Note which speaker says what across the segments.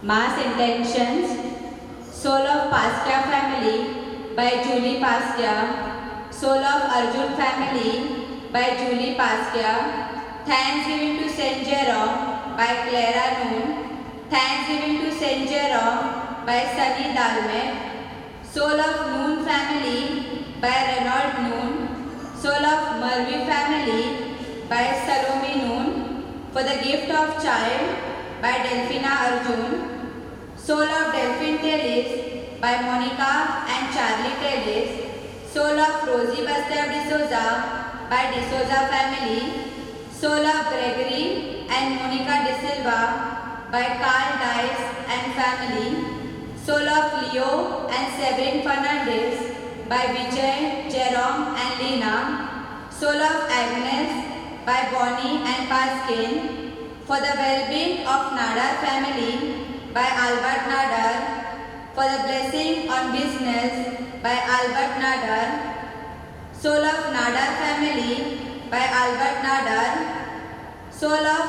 Speaker 1: Mass Intentions, Soul of Pastia Family by Julie Pastia, Soul of Arjun Family by Julie Pastia, Thanksgiving to Saint Jerome by Clara Noon, Thanksgiving to Saint Jerome by Sunny Dalmet, Soul of Noon Family by Renaud Noon, Soul of Murvi Family by Salome Noon, For the Gift of Child by Delphina Arjun, Soul of Delphine Tellis by Monica and Charlie Tellis, Soul of Rosie Bastev D'Souza by D'Souza Family, Soul of Gregory and Monica De Silva by Carl Dice and Family, Soul of Leo and Severin Fernandez by Vijay, Jerome and Lena, Soul of Agnes by Bonnie and Paskin, For the Well-being of Nadar Family by Albert Nadar, For the Blessing on Business by Albert Nadar, Soul of Nadar Family by Albert Nadar, Soul of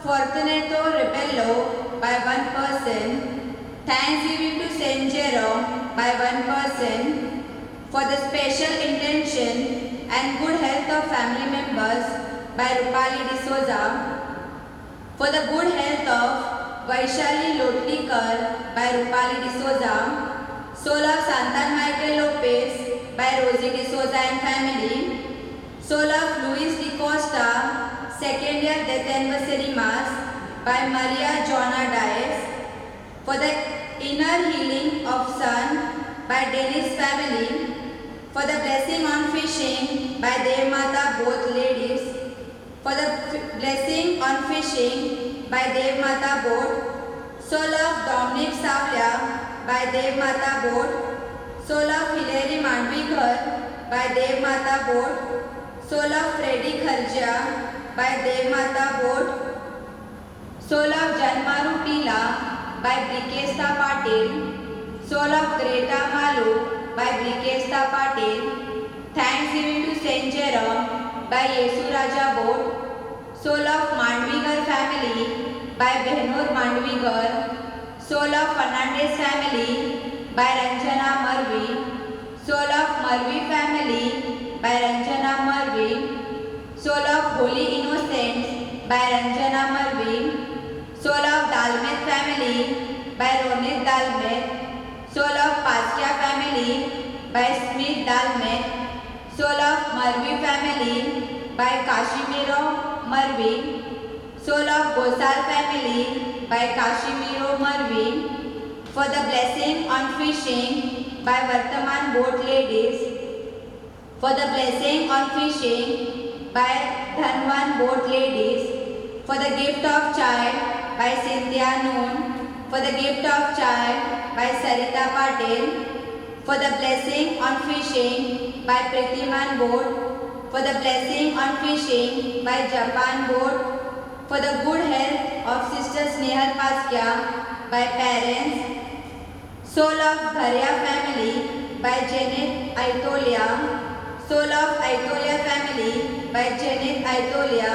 Speaker 1: Fortunato Rebello by one person, Thanksgiving to Saint Jerome by one person, For the Special Intention and Good Health of Family Members by Rupali D'Souza, For the Good Health of Vaishali Lotlikar by Rupali D'Souza, Soul of Santan Michael Lopez by Rosie D'Souza and Family, Soul of Luis Di Costa, Second Year Death Anniversary Mass by Maria Joana Diaz, For the Inner Healing of Sun by Dennis Family, For the Blessing on Fishing by Devmata Both Ladies, For the Blessing on Fishing by Devmata Boat, Soul of Dominic Savlia by Devmata Boat, Soul of Hilary Mandvikar by Devmata Boat, Soul of Freddy Kharja by Devmata Boat, Soul of Janmaru Pila by Brikesta Patil, Soul of Greta Malu by Brikesta Patil, Thanksgiving to Saint Jerome by Yesu Raja Boat, Soul of Mandvigar Family by Behnur Mandvigar, Soul of Fernandez Family by Ranjana Marvi, Soul of Marvi Family by Ranjana Marvi, Soul of Holy Innocents by Ranjana Marvi, Soul of Dalmet Family by Ronit Dalmet, Soul of Paskia Family by Smith Dalmet, Soul of Marvi Family by Kashimiro Marvi, Soul of Gosal Family by Kashimiro Marvi, For the Blessing on Fishing by Vartaman Boat Ladies, For the Blessing on Fishing by Dhanwan Boat Ladies, For the Gift of Child by Cynthia Noon, For the Gift of Child by Sarita Patel, For the Blessing on Fishing by Pritiman Boat, For the Blessing on Fishing by Japan Boat, For the Good Health of Sister Snehal Paskia by Parents, Soul of Bharya Family by Janet Aitolia, Soul of Aitolia Family by Janet Aitolia,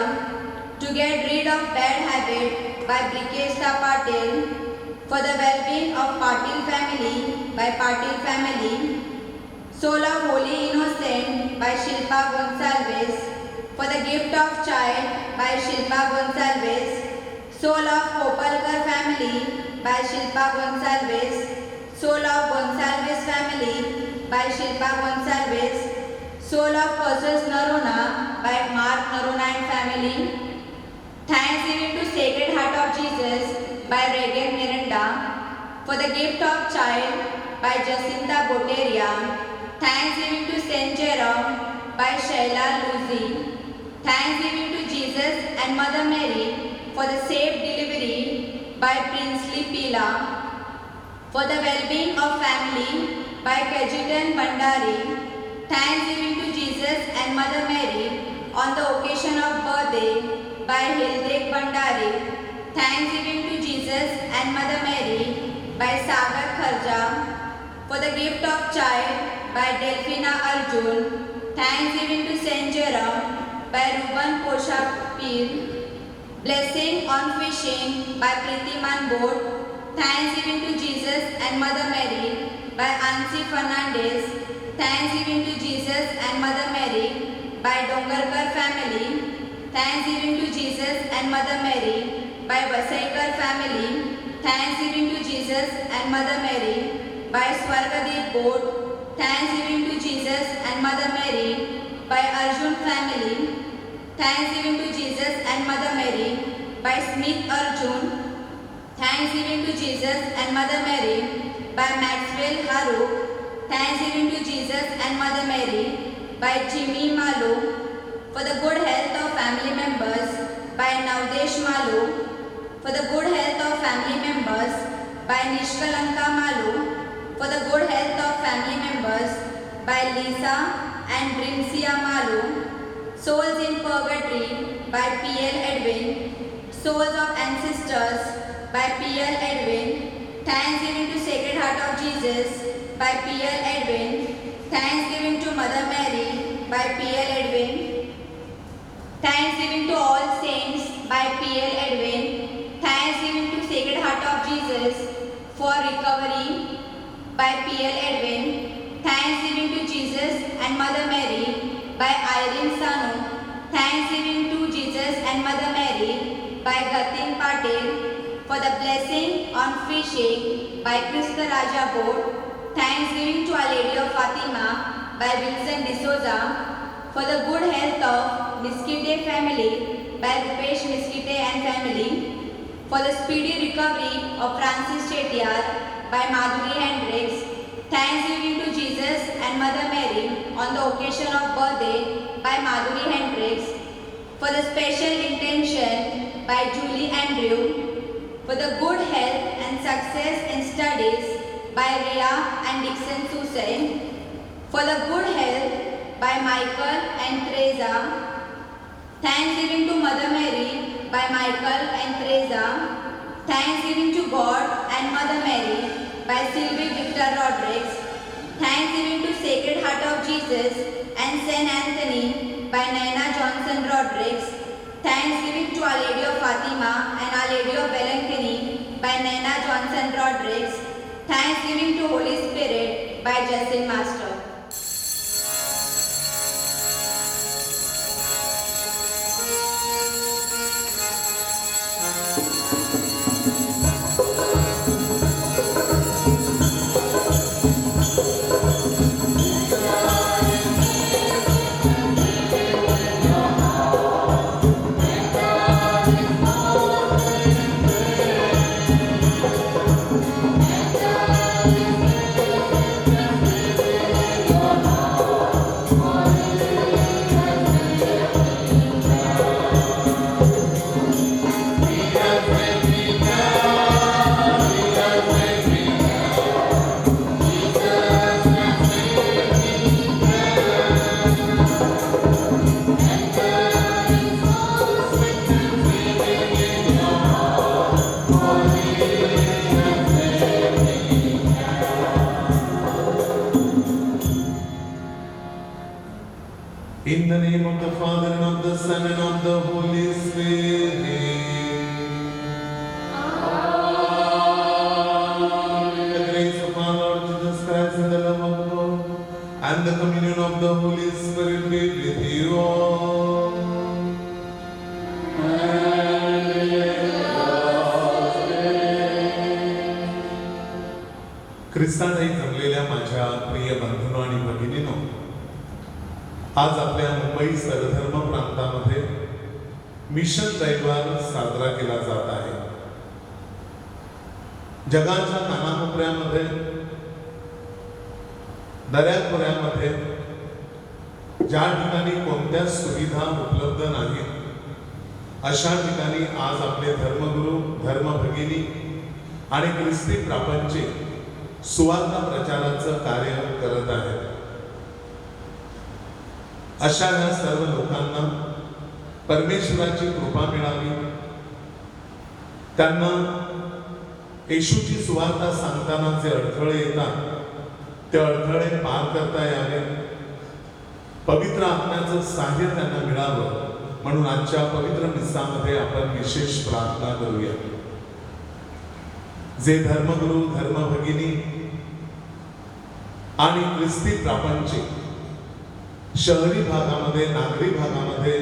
Speaker 1: To Get Rid of Bad Habit by Brikesta Patil, For the Well-being of Patil Family by Patil Family, Soul of Holy Innocent by Shilpa Gonsalves, For the Gift of Child by Shilpa Gonsalves, Soul of Kopalkar Family by Shilpa Gonsalves, Soul of Gonsalves Family by Shilpa Gonsalves, Soul of Causes Narona by Mark Narona and Family, Thanksgiving to Sacred Heart of Jesus by Regan Miranda, For the Gift of Child by Jacinta Boteria, Thanksgiving to Saint Jerome by Shaila Luzi, Thanksgiving to Jesus and Mother Mary for the safe delivery by Princely Pila, For the Well-being of Family by Kajutan Bandari, Thanksgiving to Jesus and Mother Mary on the occasion of birthday by Hildek Bandari, Thanksgiving to Jesus and Mother Mary by Sagar Kharja, For the Gift of Child by Delphina Arjun, Thanksgiving to Saint Jerome by Ruban Poshapir, Blessing on Fishing by Pritiman Boat, Thanksgiving to Jesus and Mother Mary by Ansi Fernandez. Thanksgiving to Jesus and Mother Mary by Dongarkar family. Thanksgiving to Jesus and Mother Mary by Vasaikar family. Thanksgiving to Jesus and Mother Mary by Swargadeep Boat. Thanksgiving to Jesus and Mother Mary by Arjun family. Thanksgiving to Jesus and Mother Mary by Smith Arjun. Thanksgiving to Jesus and Mother Mary by Maxwell Haru. Thanksgiving to Jesus and Mother Mary by Jimmy Malu. For the good health of family members by Navdesh Malu. For the good health of family members by Nishkalanka Malu. For the good health of family members by Lisa and Brimsia Malu. Souls in Purgatory by P.L. Edwin. Souls of Ancestors by P.L. Edwin. Thanksgiving to Sacred Heart of Jesus by P.L. Edwin. Thanksgiving to Mother Mary by P.L. Edwin. Thanksgiving to all saints by P.L. Edwin. Thanksgiving to Sacred Heart of Jesus for recovery by P.L. Edwin. Thanksgiving to Jesus and Mother Mary by Irene Sanu. Thanksgiving to Jesus and Mother Mary by Gatin Patel. For the blessing on fishing by Krishna Raja Boat. Thanksgiving to Our Lady of Fatima by Wilson D'Souza. For the good health of Miskite family by Rupesh Miskite and family. For the speedy recovery of Francis Chettiar by Madhuri Hendricks. Thanksgiving to Jesus and Mother Mary on the occasion of birthday by Madhuri Hendricks. For the special intention by Julie Andrew. For the good health and success in studies by Rhea and Dixon Susan. For the good health by Michael and Teresa. Thanksgiving to Mother Mary by Michael and Teresa. Thanksgiving to God and Mother Mary by Sylvie Victor Rodriguez. Thanksgiving to Sacred Heart of Jesus and Saint Anthony by Naina Johnson Rodriguez. Thanksgiving to Our Lady of Fatima and Our Lady of Belankini by Naina Johnson Rodriguez. Thanksgiving to Holy Spirit by Justin Master.
Speaker 2: In the name of the Father, and of the Son, and of the Holy Spirit. Amen. The grace of our Lord Jesus Christ and the love of God and the communion of the Holy Spirit be with you all. ख्रिस्ताने जमलेल्या माझ्या प्रिय बंधूंनो आणि भगिनींनो, आज आपल्या मुंबई सर्वधर्म प्रांतामध्ये mission रविवार साजरा केला जात आहे. जगाच्या कानाकोपऱ्यामध्ये, दऱ्याखोऱ्यामध्ये ज्या ठिकाणी कोणत्या सुविधा उपलब्ध नाहीत अशा ठिकाणी आज आपले धर्मगुरू, धर्मभगिनी आणि ख्रिस्ती प्रापंचिक सुवार्ता प्रचाराचं कार्य करत आहेत. अशा या सर्व लोकांना परमेश्वराची कृपा मिळावी, त्यांना येशूची सुवार्ता सांगताना जे अडथळे येतात ते अडथळे पार करता यावे, पवित्र आत्म्याचं साह्य त्यांना मिळावं म्हणून आजच्या पवित्र मिसामध्ये आपण विशेष प्रार्थना करूया. जे धर्मगुरू, धर्मभगिनी आणि ख्रिस्ती प्रापंचिक शहरी भागामध्ये, नागरी भागामध्ये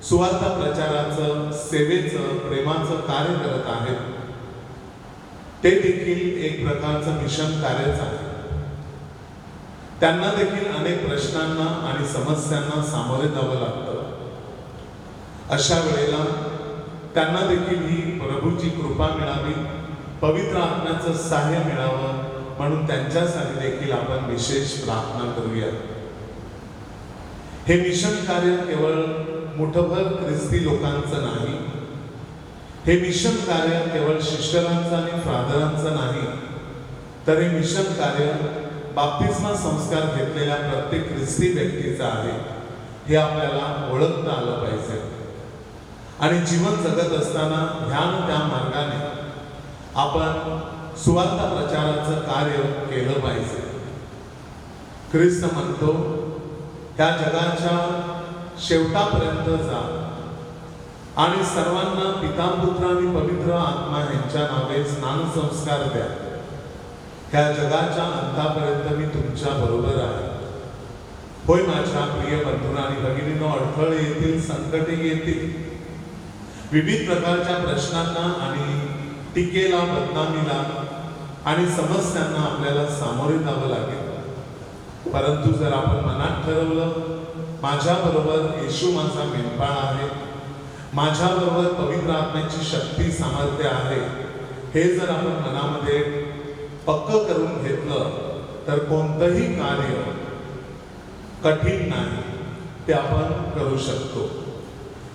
Speaker 2: सुवार्ता प्रचाराचं, सेवेचं, प्रेमाचं कार्य करत आहेत, ते देखील एक प्रकारचं मिशन कार्यच आहे. त्यांना देखील अनेक प्रश्नांना आणि समस्यांना सामोरे जावं लागतं. अशा वेळेला त्यांना देखील ही प्रभूची कृपा मिळावी, पवित्र आत्म्याचं सहाय्य मिळावं, म्हणून त्यांच्यासाठी देखील आपण विशेष प्रार्थना करूया. हे मिशन कार्य केवळ मुठभर ख्रिस्ती लोकांचं नाही, हे मिशन कार्य केवळ सिस्टरांचं आणि फादरांचं नाही, तर हे मिशन कार्य बाप्तिस्मा संस्कार घेतलेल्या प्रत्येक ख्रिस्ती व्यक्तीचं आहे. हे आपल्याला ओळखता आलं पाहिजे आणि जीवन जगत असताना ह्या न त्या मार्गाने आपण सुवार्ता प्रचाराचं कार्य केलं पाहिजे. ख्रिस्त म्हणतो, त्या जगाच्या शेवटापर्यंत जा आणि सर्वांना पिता, पुत्र आणि पवित्र आत्मा यांच्या नावे स्नान संस्कार द्या. ह्या जगाच्या अंतापर्यंत मी तुमच्या बरोबर आहे. होय माझ्या प्रिय बंधूंनो आणि भगिनींनो, अडथळे येतील, संकटे येतील, विविध प्रकारच्या प्रश्नांना आणि टीकेला, बदनामीला आणि समस्यांना आपल्याला सामोरे जावं लागेल. परंतु जर आपण मनात ठरवलं, माझ्या बरोबर येशू माझा मेंढपाळ आहे, माझ्या बरोबर पवित्र आत्म्याची शक्ती, सामर्थ्य आहे, हे जर आपण मनामध्ये पक्क करून घेतलं तर कोणतंही कार्य कठीण नाही, ते आपण करू शकतो.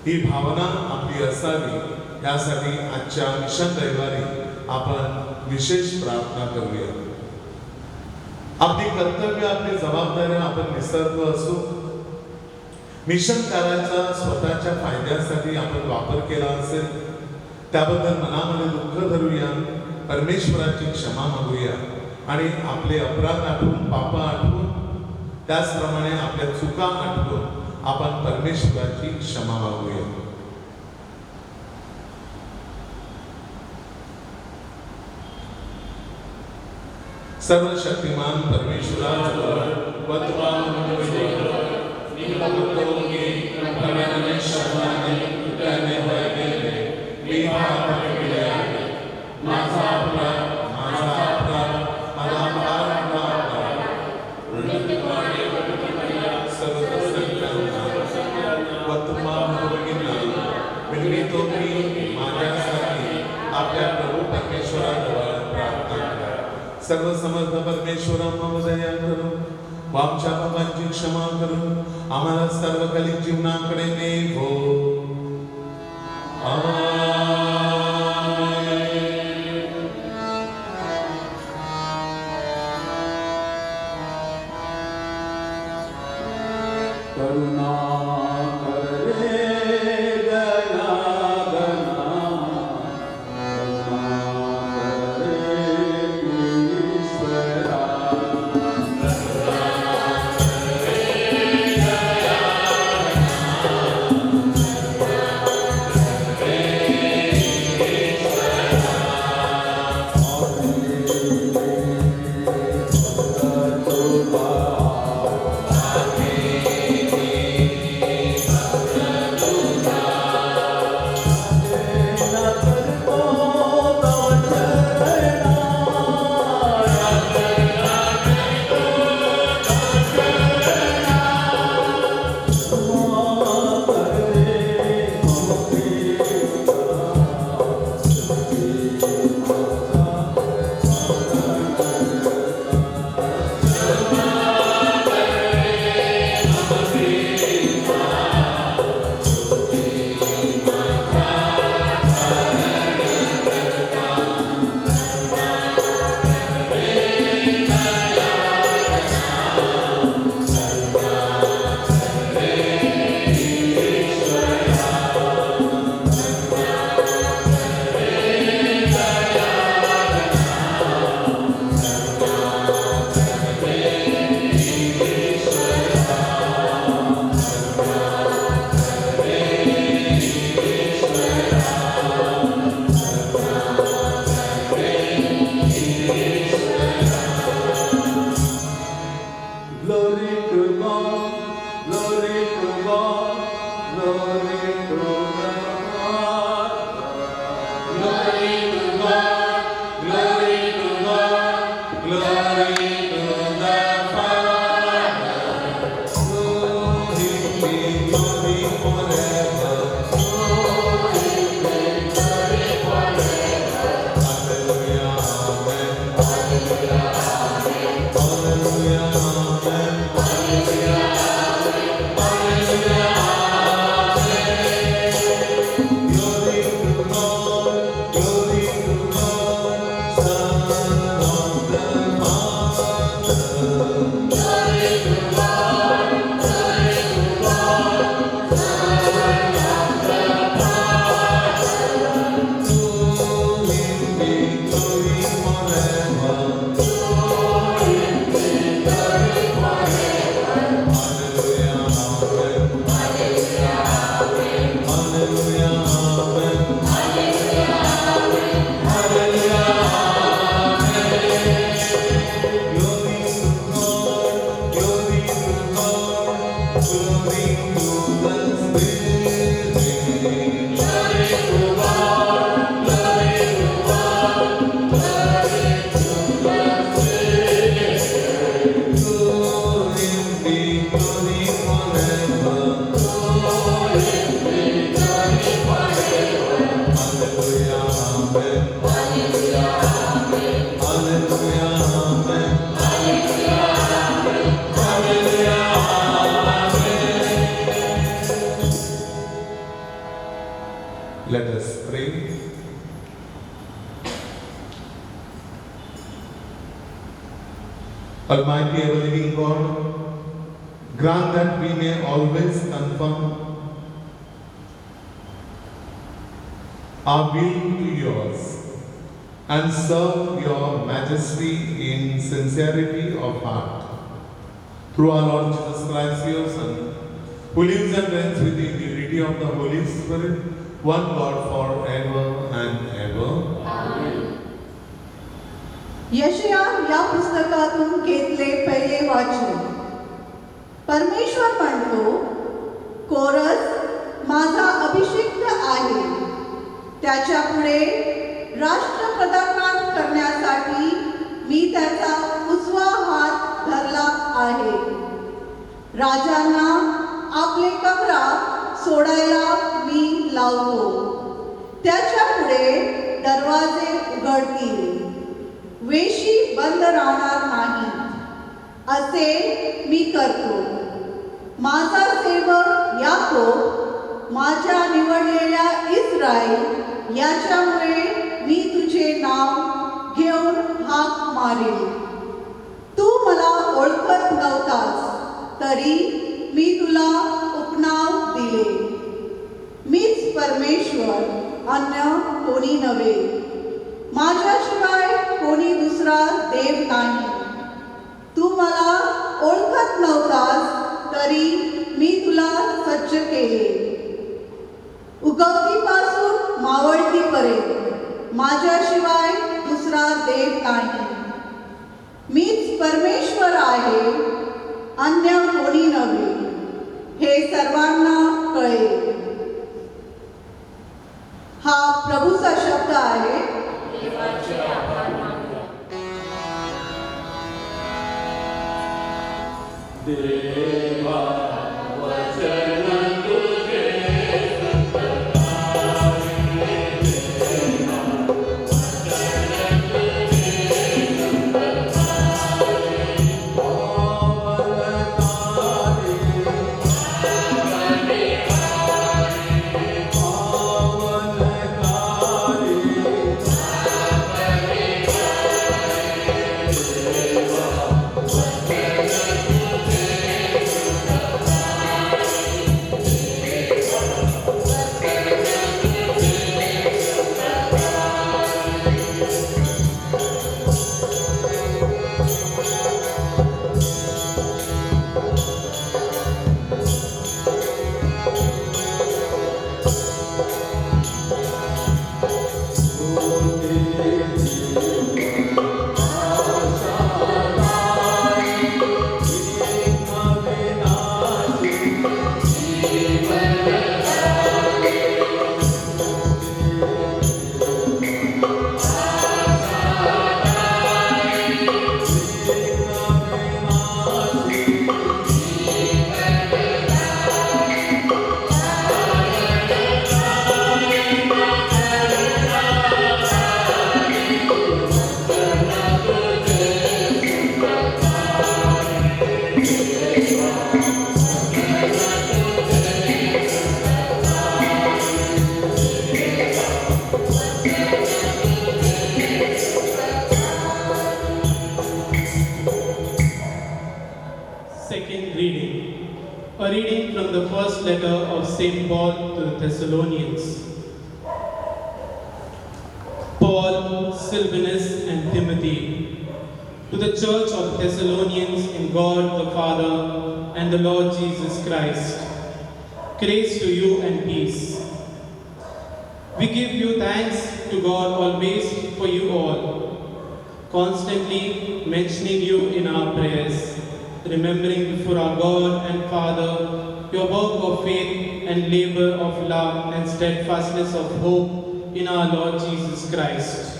Speaker 2: ही भावना आपली असावी, यासाठी आजच्या मिशन रविवारी आपण विशेष प्रार्थना करूया. आपली कर्तव्य, आपली जबाबदाऱ्या आपण विसरलो असू, मिशन कार्याचा स्वतःच्या फायद्यासाठी आपण वापर केला असेल, त्याबद्दल मनामध्ये दुःख धरूया, परमेश्वराची क्षमा मागूया आणि आपले अपराध आठवून, पाप आठवून, त्याचप्रमाणे आपल्या चुका आठवून आपण परमेश्वराची क्षमा मागूया. सर्वशक्तिमान परमेश्वराजवळ व तुला नव्याने शब्दाने त्याने वैगेले मी पाप केले आहे. माझा अपराध, माझा अपराध, मला फार मोठा अपराध. सर्व संतांना व तुम्हा भगिनींना विनवितो की माझ्यासाठी आपल्या प्रभू परमेश्वराजवळ प्रार्थना करा. सर्व समर्थ परमेश्वर आम्हाला दया करून व आमच्या पापांची क्षमा करून आम्हाला सर्वकालिक जीवनाकडे नेवो.
Speaker 3: करुणा करे दया गणा, करुणा करे ईश्वरा. Glory to God, glory to God, glory to the Father.
Speaker 2: Glory to God, glory to God, glory to the Father. To Him be glory forever. To Him be glory forever. Hallelujah, amen. Hallelujah, amen. Hallelujah, amen. Hallelujah, hallelujah, amen. Glory to God, glory to God, Son of the Father. Glory to God, glory to God, Son of the Father. To Him be glory forever. To Him be glory forever. Hallelujah, amen. Hallelujah, amen. Hallelujah, amen. Hallelujah, amen. Glory to God, glory to God, glory to the Spirit. Glory to God, glory to God, glory to the Spirit. To Him be glory forever. To Him be glory forever. Hallelujah, amen. Hallelujah, amen. Hallelujah, amen. Hallelujah, amen. Hallelujah, amen. Let us pray. Almighty ever living God, grant that we may always confirm our will to yours and serve your majesty in sincerity of heart. Through our Lord Jesus Christ, your Son, who lives and reigns with the unity of the Holy Spirit, one God forever and ever.
Speaker 4: यशया या पुस्तकातून घेतले पहिले वाचन. परमेश्वर म्हणतो, chorus माझा अभिषिक्त आहे, त्याच्या पुढे राष्ट्रपदार्पण करण्यासाठी मी त्याचा उजवा हात धरला आहे. राजांना आपले कमरा सोडायला मी लावतो, त्याच्या पुढे दरवाजे उघडतील, वेशी बंद राहणार नाही, असे मी करतो. माझा सेवक याकोब, माझ्या निवडलेल्या इस्रायल याच्यामुळे मी तुझे नाव घेऊन हाक मारेन. तू मला ओळखत नव्हतास, तरी मी तुला उपनाव दिले. मीच परमेश्वर, अन्य कोणी नव्हे. माझ्याशिवाय कोणी दुसरा देव नाही. तू मला ओळखत नव्हतास, तरी मी तुला सज्ज केले. उगवतीपासून मावळतीपर्यंत माझ्याशिवाय दुसरा देव नाही. मीच परमेश्वर आहे, अन्य कोणी नव्हे. हे सर्वांना कळेल. हा प्रभूचा शब्द आहे.
Speaker 3: देवा वचन तुझे
Speaker 5: Second reading. A reading from the first letter of St. Paul to the Thessalonians. Paul, Silvanus, and Timothy, to the church of Thessalonians in God the Father and the Lord Jesus Christ, grace to you and peace. We give you thanks to God always for you all, constantly mentioning you in our prayers, remembering before our God and Father your work of faith and labor of love and steadfastness of hope in our Lord Jesus Christ.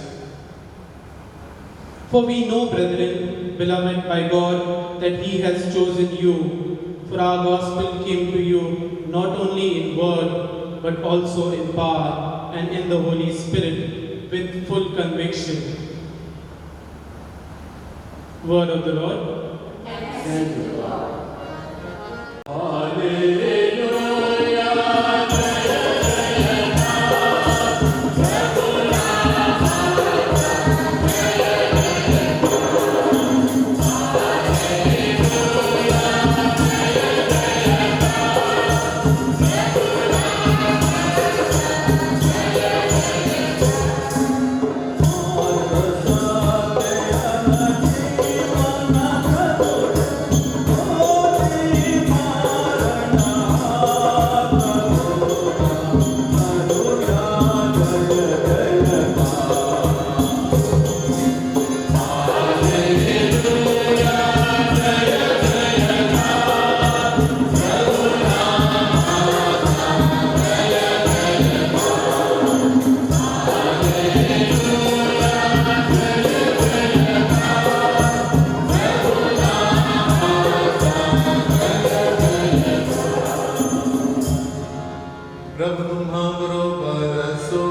Speaker 5: For we know, brethren, beloved by God, that He has chosen you, for our gospel came to you not only in word, but also in power and in the Holy Spirit, with full conviction. Word of the Lord.
Speaker 3: Thank you, Lord. Hallelujah.
Speaker 2: प्रभु तुम्हा बरोबर असो.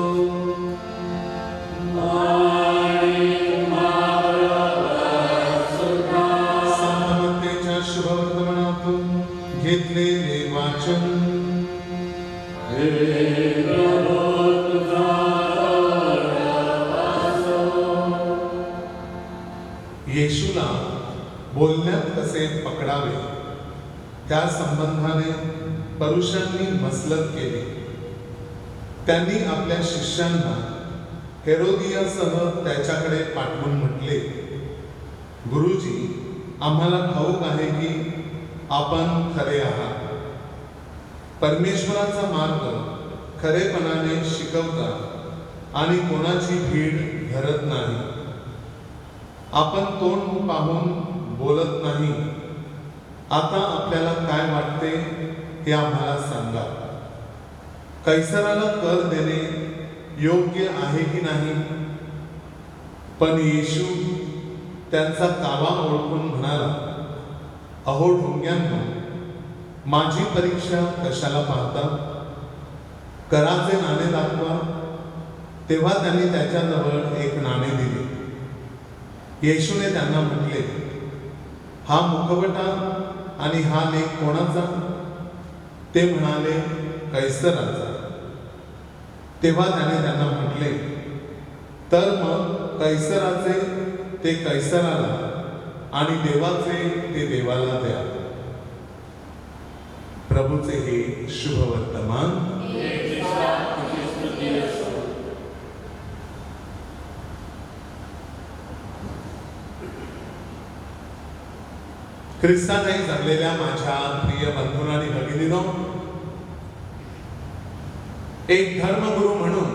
Speaker 2: संतमत्तेच्या शुभवर्तमानातून घेतलेले वाचन. येशूला बोलण्यात कसे पकडावे त्या संबंधाने परुषांनी मसलत केली. त्यांनी आपल्या शिष्यांना हेरोदियासह त्याच्याकडे पाठवून म्हटले, गुरुजी, आम्हाला ठाऊक आहे की आपण खरे आहात, परमेश्वराचा मार्ग खरेपणाने शिकवता आणि कोणाची भीड धरत नाही. आपण तोंड पाहून बोलत नाही. आता आपल्याला काय वाटते हे आम्हाला सांगा. कैसराला कर देणे योग्य आहे की नाही? पण येशू त्यांचा कावा ओळखून म्हणाला, अहो ढोंग्यांनो, माझी परीक्षा कशाला पाहता? कराचे नाणे दाखवा. तेव्हा त्यांनी त्याच्याजवळ एक नाणे दिले. येशूने त्यांना म्हटले, हा मुखवटा आणि हा लेख कोणाचा? ते म्हणाले, कैसराचा. तेव्हा त्याने त्यांना म्हटले, तर मग कैसराचे ते कैसराला आणि देवाचे ते देवाला द्या. प्रभूचे हे शुभ वर्तमान. ख्रिस्तानाही जमलेल्या माझ्या प्रिय बंधूंनो आणि भगिनींनो, एक धर्मगुरू म्हणून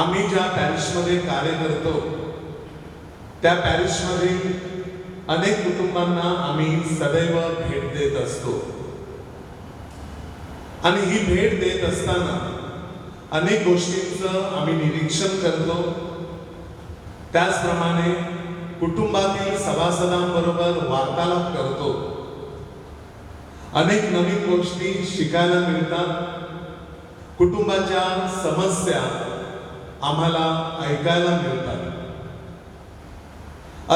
Speaker 2: आम्ही ज्या पॅरिशमध्ये कार्य करतो त्या पॅरिशमधील अनेक कुटुंबांना आम्ही सदैव भेट देत असतो. आणि ही भेट देत असताना अनेक गोष्टींचं आम्ही निरीक्षण करतो. त्याचप्रमाणे कुटुंबातील सभासदांबरोबर वार्तालाप करतो. अनेक नवीन गोष्टी शिकायला मिळतात. कुटुंबाच्या समस्या आम्हाला ऐकायला मिळतात.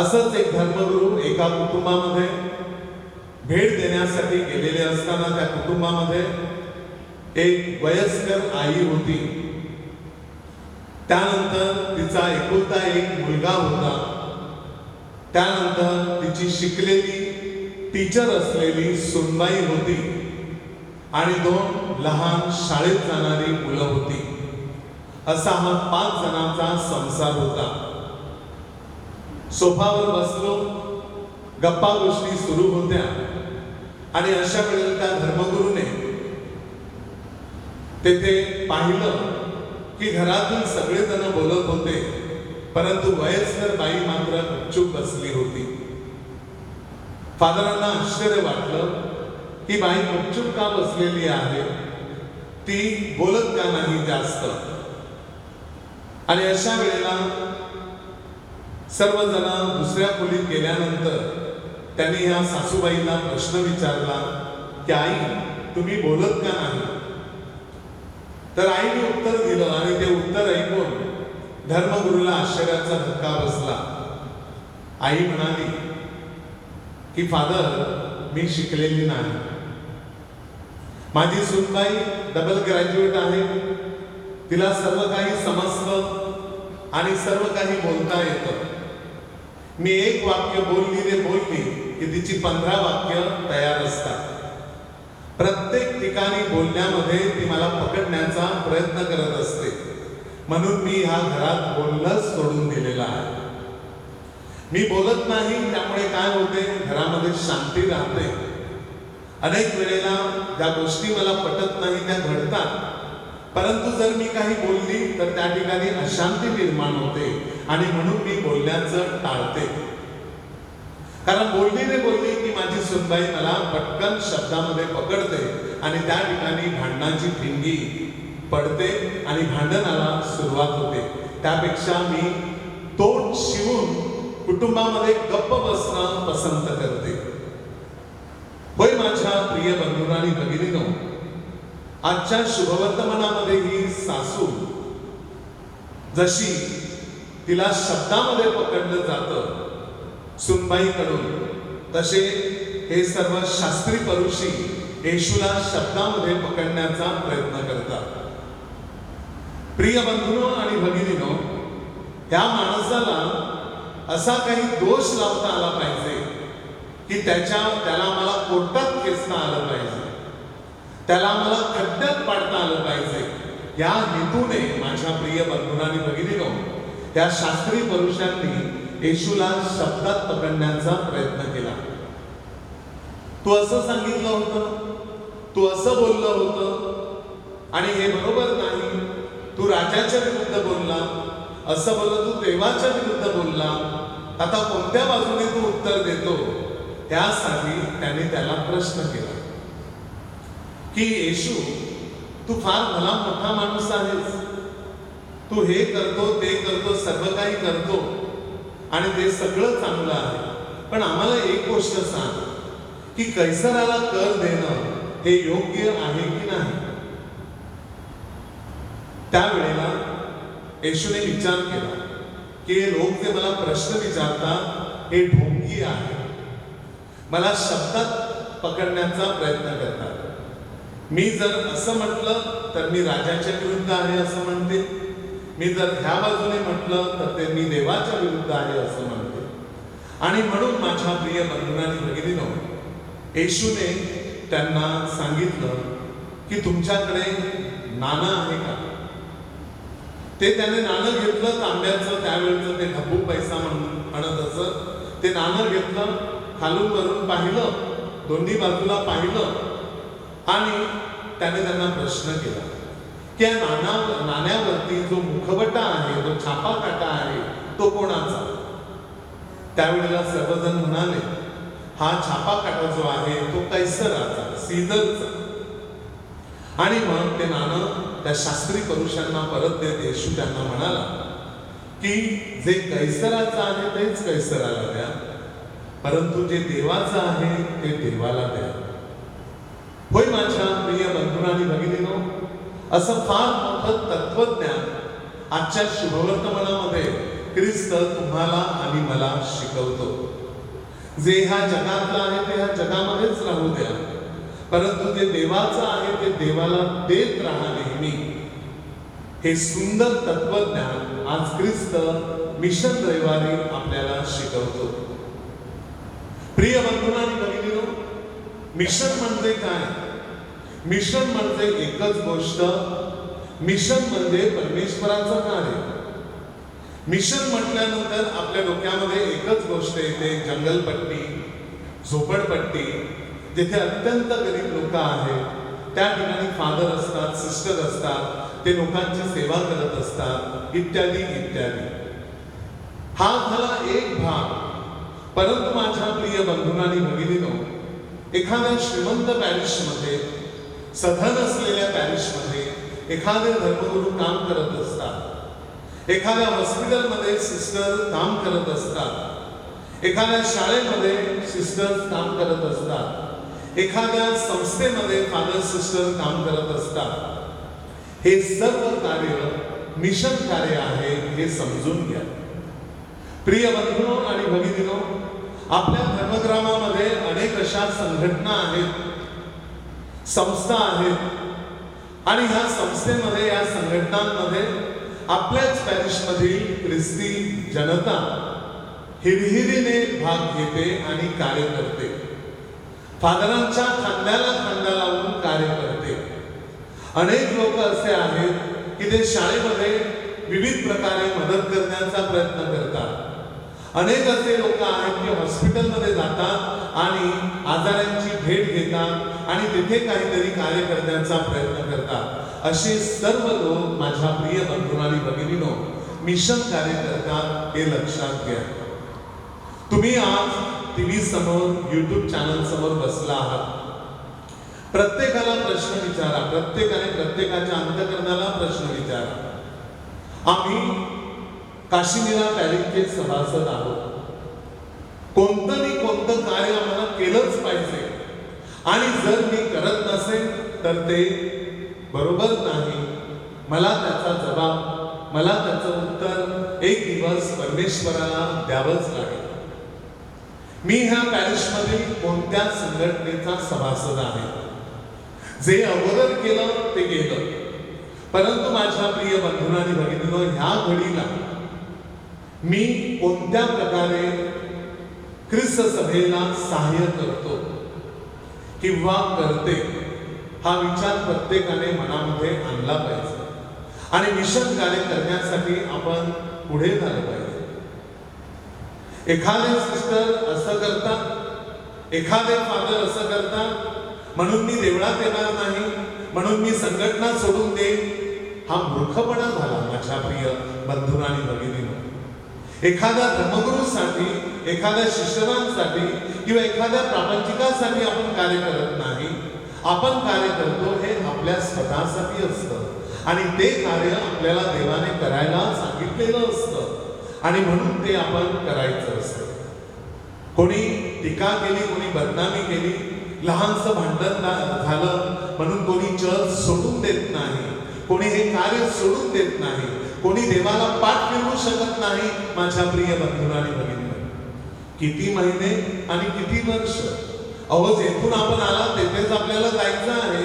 Speaker 2: असंच एक धर्मगुरू एका कुटुंबामध्ये भेट देण्यासाठी गेलेले असताना त्या कुटुंबामध्ये एक वयस्कर आई होती. त्यानंतर तिचा एकुलता एक मुलगा होता. त्यानंतर तिची शिकलेली टीचर असलेली सुनबाई होती आणि 2 लहान शाळेत जाणारी मुलं होती. असा हा 5 जणांचा संसार होता. सोफावर बसलो, गप्पा गोष्टी सुरू होत्या आणि अशा वेळेला त्या धर्मगुरूने तेथे पाहिलं की घरातील सगळेजण बोलत होते, परंतु वयस्कर बाई मात्र चुप बसली होती. फादरांना आश्चर्य वाटलं की बाई गुपचूप का बसलेली आहे, ती बोलत का नाही जास्त. आणि अशा वेळेला सर्वजण दुसऱ्या खोलीत गेल्यानंतर त्यांनी ह्या सासूबाईंना प्रश्न विचारला की आई, तुम्ही बोलत का नाही? तर आईने उत्तर दिलं आणि ते उत्तर ऐकून धर्मगुरूला आश्चर्याचा धक्का बसला. आई म्हणाली की फादर, मी शिकलेली नाही. माझी सूनबाई डबल ग्रॅज्युएट आहे. तिला सर्व काही समजतं आणि सर्व काही बोलता येतं. मी एक वाक्य बोलली की तिची 15 वाक्य तयार असतात. प्रत्येक ठिकाणी बोलण्यामध्ये ती मला पकडण्याचा प्रयत्न करत असते. म्हणून मी ह्या घरात बोलणंच सोडून दिलेलं आहे. मी बोलत नाही, त्यामुळे काय होते, घरामध्ये शांती राहते. अनेक वेळेला ज्या गोष्टी मला पटत नाही त्या घडतात, परंतु जर मी काही बोलली तर त्या ठिकाणी अशांती निर्माण होते आणि म्हणून मी बोलण्याचं टाळते. कारण बोलली की माझी सुनबाई मला पटकन शब्दामध्ये पकडते आणि त्या ठिकाणी भांडणाची ठिणगी पडते आणि भांडणाला सुरुवात होते. त्यापेक्षा मी तोंड शिवून कुटुंबामध्ये गप्प बसणं पसंत करते. होय माझ्या प्रिय बंधूंनो आणि भगिनींनो, आजच्या शुभवर्तमानामध्ये ही सासू जशी तिला शब्दामध्ये पकडलं जातं सुनबाईकडून, तसे हे सर्व शास्त्री परुषी येशूला शब्दामध्ये पकडण्याचा प्रयत्न करतात. प्रिय बंधूंनो आणि भगिनींनो, त्या माणसाला असा काही दोष लावता आला पाहिजे की त्याला मला कोर्टात खेचता आलं पाहिजे, त्याला मला खड्ड्यात पाडता आलं पाहिजे. या हेतूने माझ्या प्रिय बंधूंनो आणि भगिनींनो, त्या शास्त्री पुरुषांनी येशूला शब्दात पकडण्याचा प्रयत्न केला. तू असं सांगितलं होतं, तू असं बोललं होतं आणि हे बरोबर नाही. तू राजाच्या विरुद्ध बोलला, असं बोललं तू देवाच्या विरुद्ध बोलला. आता कोणत्या बाजूने तू उत्तर देतो? त्यासाठी त्याने त्याला प्रश्न केला की येशू, तू फार भला मोठा माणूस आहेस. तू हे करतो, ते करतो, सर्व काही करतो आणि ते सगळं चांगलं आहे, पण आम्हाला एक गोष्ट सांग की कैसराला कर देणं हे योग्य आहे की नाही? त्यावेळेला येशूने विचार केला की हे लोक जे मला प्रश्न विचारतात हे ढोंगी आहे, मला शब्दात पकडण्याचा प्रयत्न करतात. मी जर असं म्हटलं तर मी राजाच्या विरुद्ध आहे असं म्हणते, मी जर ह्या बाजूने म्हटलं तर ते मी देवाच्या विरुद्ध आहे असं म्हणते. आणि म्हणून माझ्या प्रिय बंधूंनो आणि भगिनींनो, येशूने त्यांना सांगितलं की तुमच्याकडे नाणं आहे का? ते त्याने नाणं घेतलं तांब्याचं, त्यावेळेचं ते ढबू पैसा म्हणत असत. ते नाणं घेतलं, खालून वरून पाहिलं, दोन्ही बाजूला पाहिलं आणि त्याने त्यांना प्रश्न केला की या नाण्यावरती जो मुखवटा आहे, जो छापा काटा आहे, तो कोणाचा? त्यावेळेला सर्वजण म्हणाले, हा छापा काटा जो आहे तो कैसराचा, सीझरचा. आणि मग ते नाणं त्या शास्त्री पुरुषांना परत देत येशू त्यांना म्हणाला की जे कैसराचं आहे तेच कैसराला द्या, परंतु जे देवाचं आहे ते देवाला द्या. होय माझ्या प्रिय बंधूंनो आणि भगिनींनो, असं फार मोठं तत्वज्ञान आजच्या शुभवर्तमानामध्ये ख्रिस्त तुम्हाला आणि मला शिकवतो. जे ह्या जगातलं आहे ते ह्या जगामध्येच होऊ द्या, परंतु जे देवाचं आहे ते देवाला देत राहा नेहमी. हे सुंदर तत्वज्ञान आज ख्रिस्त मिशन रविवारी आपल्याला शिकवतो. प्रिय बंधू आणि भगिनींनो, मिशन म्हणजे काय? मिशन म्हणजे एकच गोष्ट, मिशन म्हणजे परमेश्वराचं कार्य. मिशन म्हटल्यानंतर आपल्या डोक्यामध्ये एकच गोष्ट येते, जंगलपट्टी, झोपडपट्टी, जिथे अत्यंत गरीब लोक आहेत, त्या ठिकाणी फादर असतात, सिस्टर असतात, ते लोकांची सेवा करत असतात, इत्यादी इत्यादी. हा झाला एक भाग. परंतु माझ्या प्रिय बंधूंनो आणि भगिनींनो, एखाद्या श्रीमंत पॅरिशमध्ये, सधन असलेल्या पॅरिशमध्ये एखादे धर्मगुरू काम करत असतात, एखाद्या हॉस्पिटलमध्ये सिस्टर काम करत असतात, एखाद्या शाळेमध्ये सिस्टर्स काम करत असतात, एखाद्या संस्थेमध्ये फादर सिस्टर काम करत असतात. हे सर्व कार्य मिशन कार्य आहे, हे समजून घ्या. प्रिय बंधूंनो आणि भगिनींनो, आपल्या धर्मग्रामामध्ये अनेक अशा संघटना आहेत, संस्था आहेत, आणि ह्या संस्थेमध्ये, या संघटनांमध्ये आपल्याच पॅरिशमधील ख्रिस्ती जनता हिरहिरीने भाग घेते आणि कार्य करते. फादरांच्या खांद्याला खांदा लावून कार्य करते. अनेक लोक असे आहेत की ते शाळेमध्ये विविध प्रकारे मदत करण्याचा प्रयत्न करतात. अनेक असे लोक आहेत की हॉस्पिटलमध्ये जातात आणि आजारांची भेट घेतात आणि तिथे काहीतरी कार्य करण्याचा प्रयत्न करतात. असे सर्व लोक माझ्या प्रिय बंधू आणि भगिनींनो मिशन कार्य करतात, हे लक्षात घ्या. तुम्ही आज टीव्ही समोर, YouTube चॅनल समोर बसला आहात. प्रत्येकाला प्रश्न विचारा, प्रत्येकाने प्रत्येकाच्या अंतःकरणाला प्रश्न विचारा. आम्ही काशीमीरा पॅरिशचे सभासद आहोत. कोणतं कार्य आम्हाला केलंच पाहिजे, आणि जर मी करत नसेल तर ते बरोबर नाही. मला त्याचा जबाब, मला त्याचं उत्तर एक दिवस परमेश्वराला द्यावंच लागेल. मी ह्या पॅरिशमधील कोणत्या संघटनेचा सभासद आहे? जे अगोदर केलं ते गेलं. परंतु माझ्या प्रिय बंधू आणि भगिनींनो, ह्या घडीला मी कोणत्या प्रकारे ख्रिस्त सभेला सहाय्य करतो किंवा करते, हा विचार प्रत्येकाने मनामध्ये आणला पाहिजे. आणि मिशन कार्य करण्यासाठी आपण पुढे झालं पाहिजे. एखादे सिस्टर असं करतात, एखादे फादर असं करतात, म्हणून मी देवळात येणार नाही, म्हणून मी संघटना सोडून देईन, हा मूर्खपणा झाला माझ्या प्रिय बंधू आणि भगिनींनो. एखाद्या धर्मगुरूसाठी, एखाद्या शिष्यरांसाठी किंवा एखाद्या प्रापंचिकासाठी आपण कार्य करत नाही. आपण कार्य करतो हे आपल्या स्वतःसाठी असतं, आणि ते कार्य आपल्याला देवाने करायला सांगितलेलं असतं, आणि म्हणून ते आपण करायचं असतं. कोणी टीका केली, कोणी बदनामी केली, लहानसं भांडण झालं म्हणून कोणी चर्च सोडून देत नाही, कोणी हे कार्य सोडून देत नाही, कोणी देवाला पाठ फिरवू शकत नाही. माझ्या प्रिय बंधू आणि भगिनींनो, किती महिने आणि किती वर्ष, अहो जेथून आपण आला तेथेच आपल्याला जायचं आहे,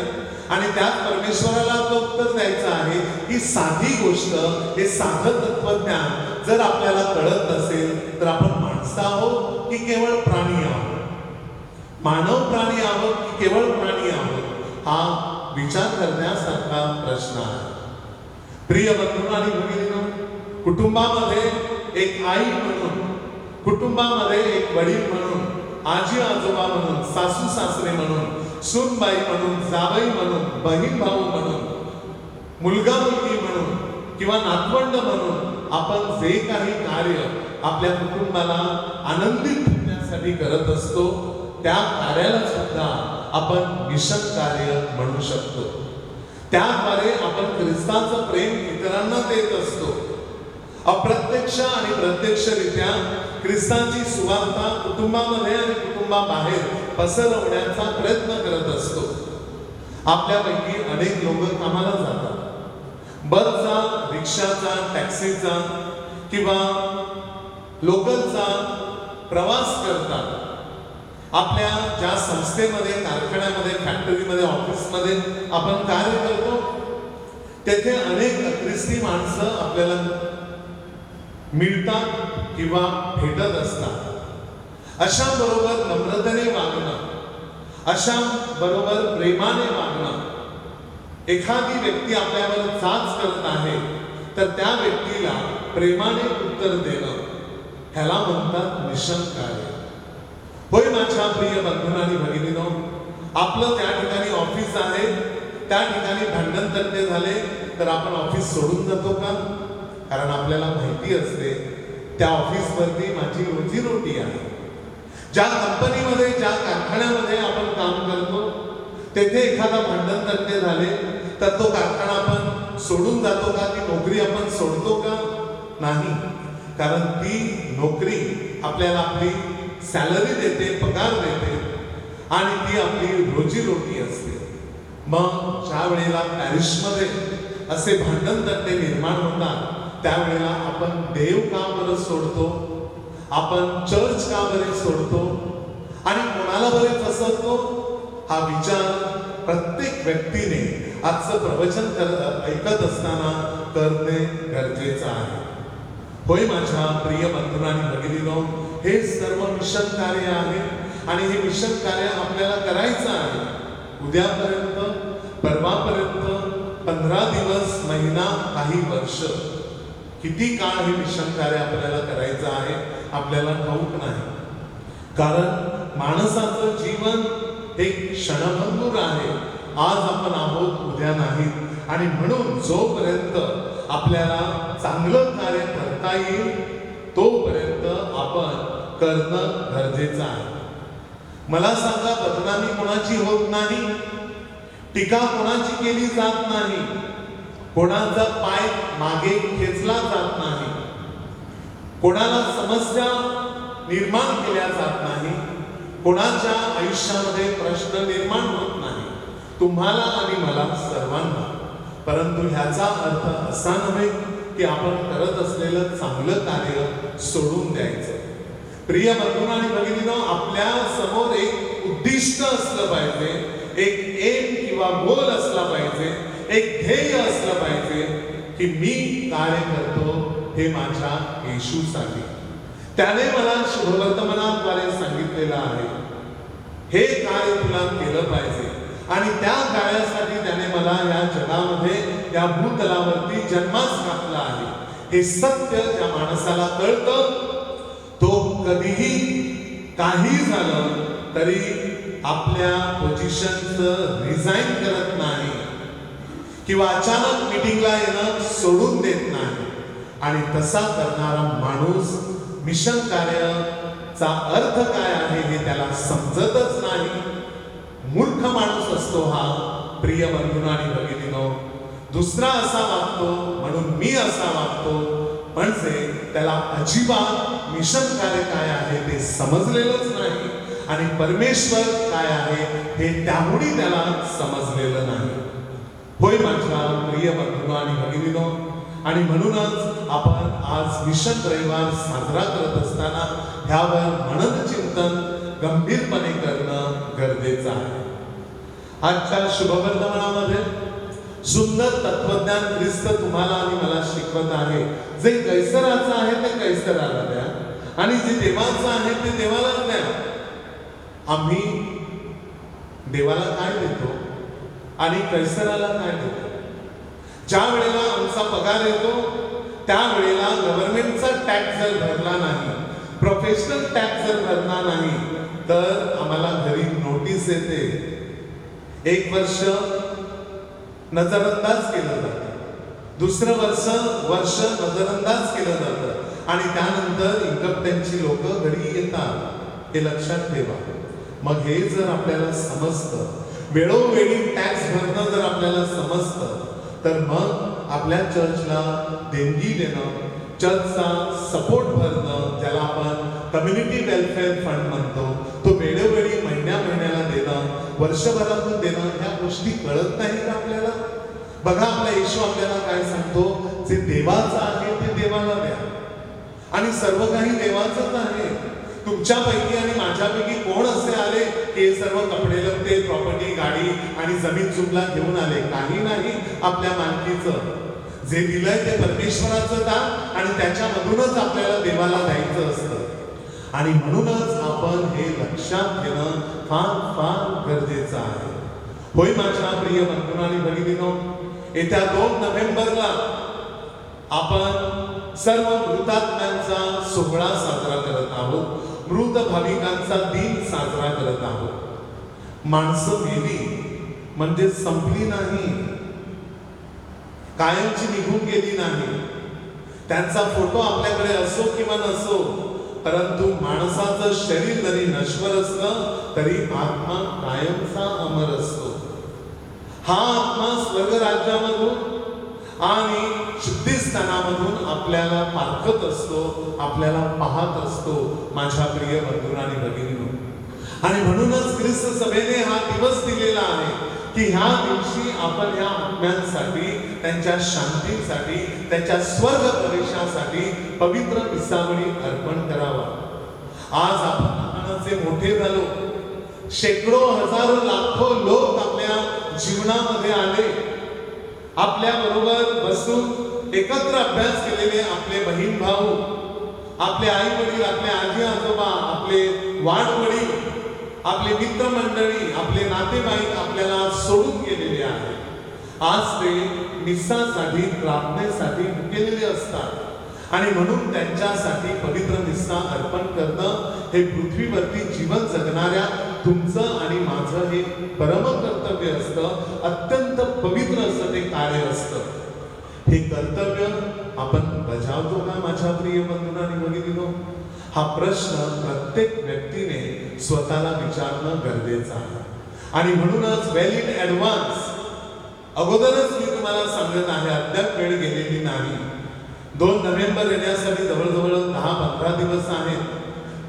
Speaker 2: आणि त्यात परमेश्वराला आपलं उत्तर द्यायचं आहे. ही साधी गोष्ट, हे साधं तत्वज्ञान जर आपल्याला कळत नसेल तर आपण माणसं आहोत की केवळ प्राणी आहोत? मानव प्राणी आहोत की केवळ प्राणी आहोत? हा विचार करण्यासारखा प्रश्न आहे. प्रिय बंधू आणि भगिनींनो, कुटुंबामध्ये एक आई म्हणून, कुटुंबामध्ये एक वडील म्हणून, आजी आजोबा म्हणून, सासू सासरे म्हणून, सूनबाई म्हणून, जावई म्हणून, बहीण भाऊ म्हणून, मुलगा मुलगी म्हणून किंवा नातवंड म्हणून आपण जे काही कार्य आपल्या कुटुंबाला आनंदित ठेवण्यासाठी करत असतो, त्या कार्याला सुद्धा आपण मिशन कार्य म्हणू शकतो. त्याद्वारे आपण ख्रिस्ताचं प्रेम इतरांना देत असतो. अप्रत्यक्ष आणि प्रत्यक्षरित्या ख्रिस्ताची सुवार्ता कुटुंबामध्ये आणि कुटुंबाबाहेर पसरवण्याचा प्रयत्न करत असतो. आपल्यापैकी अनेक लोक कामाला जातात, बसचा, रिक्षाचा, टॅक्सीचा किंवा लोकलचा प्रवास करतात. आपल्या ज्या संस्थेमध्ये, कारखान्यामध्ये, फॅक्टरीमध्ये, ऑफिसमध्ये आपण कार्य करतो, तेथे अनेक ख्रिस्ती माणसं आपल्याला मिळतात किंवा भेटत असतात. अशा बरोबर नम्रतेने वागणं, अशा बरोबर प्रेमाने वागणं. एखादी व्यक्ती आपल्यावर जाच करत आहे तर त्या व्यक्तीला प्रेमाने उत्तर देणं, ह्याला म्हणतात मिशन कार्य. होय माझ्या प्रिय बंधू आणि भगिनीनो, आपलं त्या ठिकाणी ऑफिस आहे, त्या ठिकाणी भांडण तंटे झाले तर आपण ऑफिस सोडून जातो का? कारण आपल्याला माहिती असते त्या ऑफिसवरती माझी रोजीरोटी आहे. ज्या कंपनीमध्ये, ज्या कारखान्यामध्ये आपण काम करतो, तेथे एखादा भांडण तंटे झाले तर तो कारखाना आपण सोडून जातो का? ती नोकरी आपण सोडतो का? नाही. कारण ती नोकरी आपल्याला आपली सॅलरी देते, पगार देते आणि ती आपली रोजीरोटी असते. मग ज्या वेळेला पॅरिसमध्ये असे भांडण तंटे निर्माण होतात त्यावेळेला आपण देव का बरं सोडतो? आपण चर्च का बरे सोडतो? आणि कोणाला बरे फसवतो? हा विचार प्रत्येक व्यक्तीने आजचं प्रवचन ऐकत असताना करणे गरजेचं आहे. होय माझ्या प्रिय बंधू आणि भगिनीनो, हे सर्व मिशन कार्य आहे आणि हे मिशन कार्य आपल्याला करायचं आहे. उद्यापर्यंत, परवापर्यंत, 15 दिवस, महिना, काही वर्ष, किती काळ हे मिशन कार्य आपल्याला करायचं आहे आपल्याला ठाऊक नाही. कारण माणसाचं जीवन एक क्षणभंगूर आहे. आज आपण आहोत, उद्या नाही. आणि म्हणून जोपर्यंत आपल्याला चांगलं कार्य करता येईल तोपर्यंत आपण करणं गरजेचं आहे. मला सांगा, बदनामी कोणाची होत नाही, टीका कोणाची केली जात नाही, कोणाचा पाय मागे खेचला जात नाही, कोणाला समस्या निर्माण केल्या जात नाही, कोणाच्या आयुष्यामध्ये प्रश्न निर्माण होत नाही, तुम्हाला आणि मला सर्वांना. परंतु ह्याचा अर्थ असा नव्हे की आपण करत असलेलं चांगलं कार्य सोडून द्यायचं. प्रिय बंधू आणि भगिनीनो, आपल्या समोर एक उद्दिष्ट असलं पाहिजे, एक एम किंवा गोल असला पाहिजे, एक ध्येय असलं पाहिजे की मी कार्य करतो हे माझ्या येशूसाठी. त्याने मला शुभवर्तमानाद्वारे सांगितलेलं आहे, हे कार्य तुला केलं पाहिजे. आणि त्या कार्यासाठी त्याने मला या जगामध्ये, या भूतलावरती जन्मास घातला आहे. हे सत्य ज्या माणसाला कळतं तो कधीही काही झालं तरी आपल्या पोझिशनचं रिझाईन करत नाही किंवा अचानक मीटिंगला येणं सोडून देत नाही. आणि तसा करणारा माणूस मिशन कार्याचा अर्थ काय आहे हे त्याला समजतच नाही. मूर्ख माणूस असतो हा. प्रिय बंधू आणि भगिनीनो, दुसरा असा वागतो म्हणून मी असा वागतो, म्हणजे त्याला अजिबात मिशन कार्य काय आहे ते समजलेलंच नाही आणि परमेश्वर काय आहे हे त्यामुळे त्याला समजलेलं नाही. होय माझ्या प्रिय बंधू आणि भगिनीनो, आणि म्हणूनच आपण आज मिशन रविवार साजरा करत असताना ह्यावर मनन चिंतन गंभीरपणे करणं गरजेचं आहे. आजच्या शुभवर्तमानामध्ये सुंदर तत्वज्ञान ख्रिस्त तुम्हाला आणि मला शिकवत आहे. जे कैसराचं आहे ते कैसराला द्या आणि जे देवाचं आहे ते देवाला द्या. आम्ही देवाला काय देतो आणि कैसराला काय देतो? ज्या वेळेला आमचा पगार येतो त्यावेळेला गव्हर्नमेंटचा टॅक्स जर भरला नाही, प्रोफेशनल टॅक्स जर भरला नाही तर आम्हाला घरी नोटीस येते. 1 वर्ष नजरअंदाज केलं जातं, दुसरं वर्ष नजरअंदाज केलं जातं आणि त्यानंतर इन्कम टॅक्सची लोक घरी येतात. हे लक्षात ठेवा. मग हे जर आपल्याला समजतं, वेळोवेळी टॅक्स भरणं जर आपल्याला समजतं, तर मग आपल्या चर्चला देणगी देणं, चर्चचा सपोर्ट भरणं, ज्याला आपण कम्युनिटी वेलफेअर फंड म्हणतो, तो वेळोवेळी महिन्याला देणं, वर्षभरातून देणं, ह्या गोष्टी कळत नाही का आपल्याला? बघा आपला येशू आपल्याला काय सांगतो, जे देवाचं आहे ते देवाला द्या आणि सर्व काही देवाचंच आहे. तुमच्यापैकी आणि माझ्यापैकी कोण असे आले की हे सर्व कपडे लत्ते, प्रॉपर्टी, गाडी आणि जमीन जुमला घेऊन आले? काही नाही. आपल्या मालकीचं जे दिलंय ते परमेश्वराचं दान आणि त्याच्यामधूनच आपल्याला देवाला द्यायचं असतं. आणि म्हणूनच आपण हे लक्षात घेणं फार फार गरजेचं आहे. होय माझ्या प्रिय बंधू आणि भगिनींनो, येत्या 2 नोव्हेंबरला आपण सर्व मृतात्म्यांचा सोहळा साजरा करत आहोत. मृत भाविकांचा दिन साजरा करत आहोत. माणसं मेली म्हणजे संपली नाही, कायमची निघून गेली नाही. त्यांचा फोटो आपल्याकडे असो किंवा नसो, परंतु माणसाचं शरीर जरी नश्वर असलं तरी आत्मा कायमचा अमर असतो. हा आत्मा स्वर्ग राज्यामधून आणि शुद्धीस्थानामधून आपल्याला पारखत असतो, आपल्याला पाहत असतो. माझ्या प्रिय बंधू आणि भगिनींनो, आणि म्हणूनच ख्रिस्त सभेने हा दिवस दिलेला आहे की ह्या दिवशी आपण ह्या आत्म्यांसाठी, त्यांच्या शांतीसाठी, त्यांच्या स्वर्ग प्रवेशासाठी पवित्र विसावळी अर्पण करावा. आज आपण लहानाचे मोठे झालो, शेकडो हजारो लाखो लोक आपल्या जीवनामध्ये आले. आपल्या बरोबर बसून एकत्र अभ्यास केलेले आपले बहीण भाऊ, आपले आई वडील, आपले आजी आजोबा, आपले वाडवडील, आपले मित्रमंडळी, आपले नातेवाईक आपल्याला सोडून गेलेले आहेत. आज ते मिस्सासाठी, प्रार्थनेसाठी गेलेले असतात आणि म्हणून त्यांच्यासाठी पवित्र मिस्सा अर्पण करणं हे पृथ्वीवरती जीवन जगणाऱ्या तुमचं आणि माझं हे परम कर्तव्य असतं. अत्यंत पवित्र असं ते कार्य असतं. हे कर्तव्य आपण बजावतो का माझ्या प्रिय बंधू आणि भगिनींनो? हा प्रश्न प्रत्येक व्यक्तीने स्वतःला विचारणं गरजेचं आहे. आणि म्हणूनच वेल इन ॲडव्हान्स अगोदरच मी तुम्हाला सांगत आहे, अद्याप वेळ गेलेली नाही. 2 नोव्हेंबर येण्यासाठी जवळजवळ 10-15 दिवस आहेत.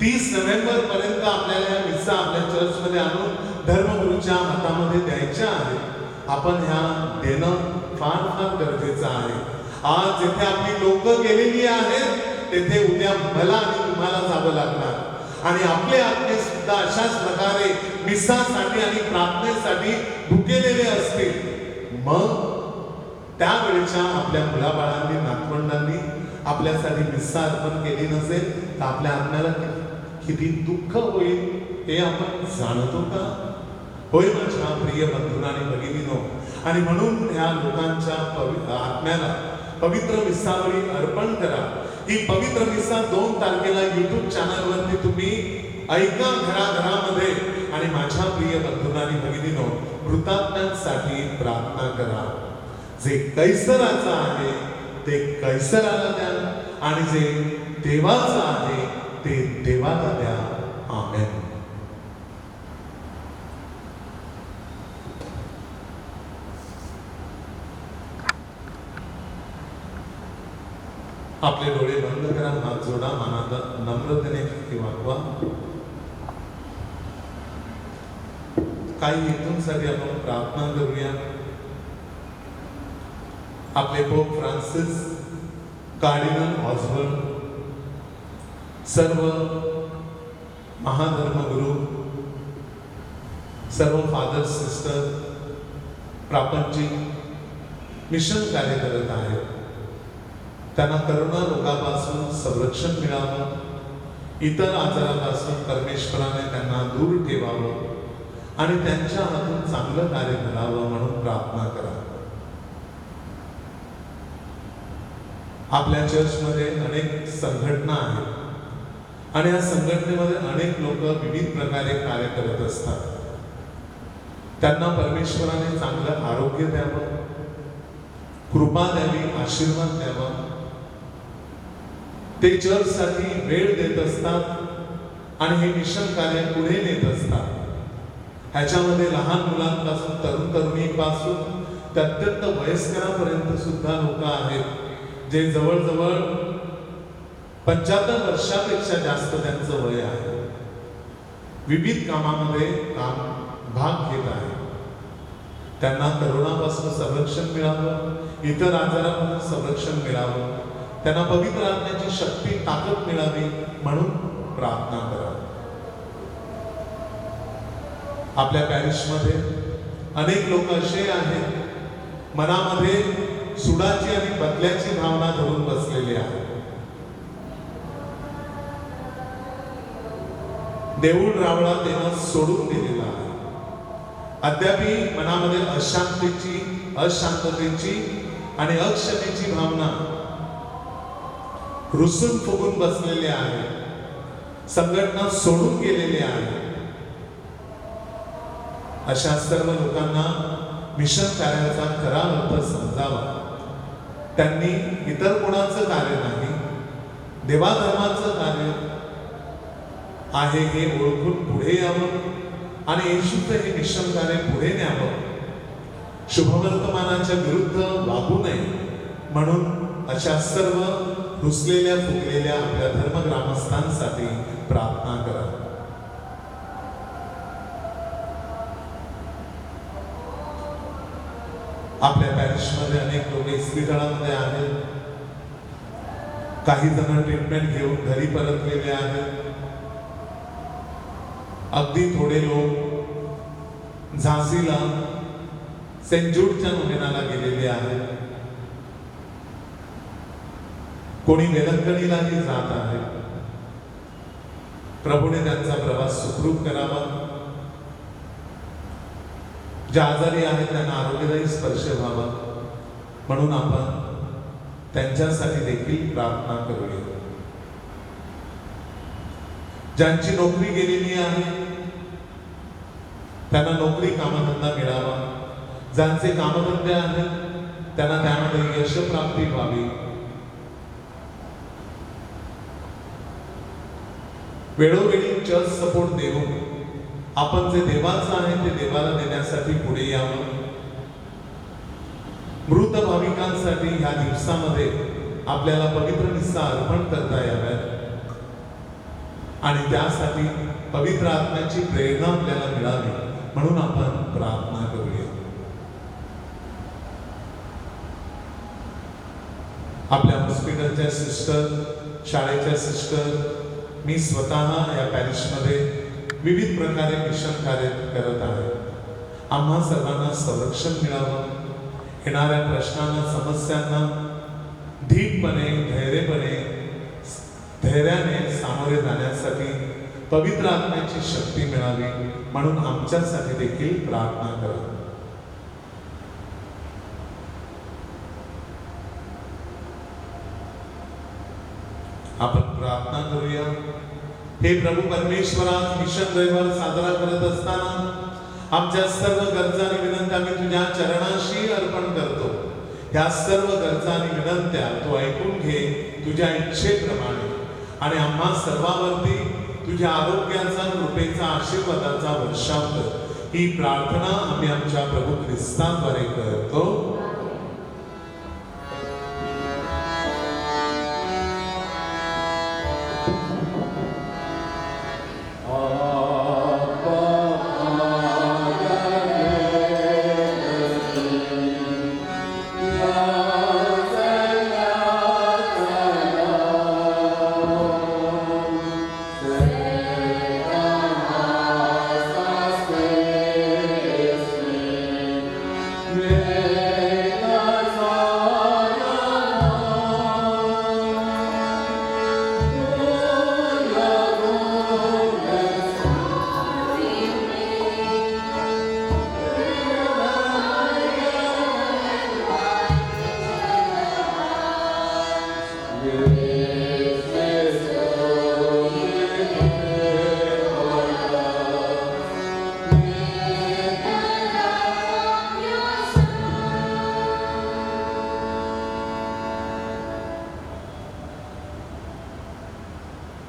Speaker 2: 30 नोव्हेंबर पर्यंत आपल्याला या मिस्सा आपल्या चर्चमध्ये आणून धर्मगुरूच्या हातामध्ये द्यायच्या आहेत. आपण ह्या देणं फार फार गरजेचं आहे. आज जिथे आपली लोक गेलेली आहेत तेथे उद्या मला आणि तुम्हाला जावं लागणार आणि आपले आत्मे सुद्धा अशाच प्रकारे मिस्सासाठी आणि प्रार्थनेसाठी भुकेलेले असतील. मग त्यावेळेच्या आपल्या मुलाबाळांनी, नातवंडांनी आपल्यासाठी मिस्सा अर्पण केली नसेल तर आपल्या आत्म्याला किती दुःख होईल हे आपण जाणतो का? होय माझ्या प्रिय बंधू आणि भगिनींनो, आणि म्हणून ह्या लोकांच्या आत्म्याला पवित्र मिस्सावळी अर्पण करा. ही पवित्र मिस्सा 2 तारखेला YouTube चॅनलवरती तुम्ही ऐका घराघरामध्ये. आणि माझ्या प्रिय बंधू आणि भगिनींनो, मृतात्म्यांसाठी प्रार्थना करा. जे कैसराचं आहे ते कैसराला द्या आणि जे देवाचं आहे ते देवाला द्या. आमेन. आपले डोळे बंद करा, हात जोडा, मनात नम्रतेने वागवा. काही हेतूंसाठी आपण प्रार्थना करूया. आपले पोप फ्रान्सिस, कार्डिनल ऑस्बर्न, सर्व महाधर्मगुरू, सर्व फादर सिस्टर प्रापंचिक मिशन कार्य करत आहेत. त्यांना करोना रोगापासून संरक्षण मिळावं, इतर आजारापासून परमेश्वराने त्यांना दूर ठेवावं आणि त्यांच्या हातून चांगलं कार्य करावं म्हणून प्रार्थना करा. आपल्या चर्चमध्ये अनेक संघटना आहेत आणि या संघटनेमध्ये अनेक लोक विविध प्रकारे कार्य करत असतात. त्यांना परमेश्वराने चांगलं आरोग्य द्यावं, कृपा द्यावी, आशीर्वाद द्यावा. ते चर्चसाठी वेळ देत असतात आणि हे मिशन कार्य पुढे नेत असतात. ह्याच्यामध्ये लहान मुलांपासून तरुण तरुणीपासून ते अत्यंत वयस्करांपर्यंत सुद्धा लोक आहेत जे जवळजवळ 75 वर्षापेक्षा जास्त त्यांचं वय आहे. विविध कामामध्ये भाग घेत आहे. त्यांना करोनापासून संरक्षण मिळावं, इतर आजारापासून संरक्षण मिळावं, त्यांना पवित्र आत्म्याची शक्ती, ताकद मिळावी म्हणून प्रार्थना करा. आपल्या पॅरिशमध्ये अनेक लोक असे आहेत मनामध्ये सुडाची आणि बदल्याची भावना धरून बसलेली आहे. देऊळ रावळा देणं सोडून दिलेला आहे. अद्यापही मनामध्ये अशांतीची, अशांततेची आणि अक्षमेची भावना रुसून फुगून बसलेली आहे. संघटना सोडून गेलेली आहे. अशा सर्व लोकांना मिशन कार्याचा खरा अर्थ समजावा. त्यांनी इतर कोणाचं कार्य नाही, देवाधर्माचं कार्य आहे हे ओळखून पुढे यावं आणि येशूचं हे मिशन कार्य पुढे न्यावं. शुभवर्तमानाच्या विरुद्ध वागू नये म्हणून अशा सर्व रुसलेल्या फुगलेल्या आपल्या धर्मग्रामस्थांसाठी प्रार्थना करा. आपल्या पॅरिशमध्ये अनेक लोक इस्पितळामध्ये आहेत. काही जण ट्रीटमेंट घेऊन घरी परतलेले आहेत. अगदी थोडे लोक झाशीला सेंट जूडच्या नोवेनाला गेलेले आहेत. कोणी वेलंकणीलाही जात आहे. प्रभूने त्यांचा प्रवास सुखरूप करावा. ज्या आजारी आहेत त्यांना आरोग्यदायी स्पर्श व्हावा म्हणून आपण त्यांच्यासाठी देखील प्रार्थना करूया. ज्यांची नोकरी गेलेली आहे त्यांना नोकरी कामधंदा मिळावा. ज्यांचे कामधंदे आहेत त्यांना त्यामध्ये यशप्राप्ती व्हावी. वेळोवेळी चर्च सपोर्ट देऊन आपण जे देवाचं आहे ते देवाला देण्यासाठी पुढे यावं. मृत भाविकांसाठी ह्या दिवसामध्ये आपल्याला पवित्र निस्सा अर्पण करता याव्यात आणि त्यासाठी पवित्र आत्म्याची प्रेरणा आपल्याला मिळावी म्हणून आपण प्रार्थना करूया. आपल्या हॉस्पिटलच्या सिस्टर, शाळेच्या सिस्टर, मी स्वतः या पॅरिशमध्ये विविध प्रकारे मिशन कार्य करत आहे. आम्हा सर्वांना संरक्षण मिळावं. येणाऱ्या प्रश्नांना, समस्यांना धीटपणे, धैर्याने सामोरे जाण्यासाठी पवित्र आत्म्याची शक्ती मिळावी म्हणून आमच्यासाठी देखील प्रार्थना करा. आपण प्रार्थना करूया. हे प्रभू परमेश्वरा, मिशन रविवार साजरा करत असताना आमच्या सर्व गरजा आणि विनंत्या मी तुझ्या चरणाशी अर्पण करतो. ह्या सर्व गरजा आणि विनंत्या तू ऐकून घे तुझ्या इच्छेप्रमाणे आणि आम्हा सर्वांवरती तुझ्या आरोग्याचा, कृपेचा, आशीर्वादाचा वर्षाव कर. ही प्रार्थना आम्ही आमच्या प्रभू ख्रिस्ताद्वारे करतो.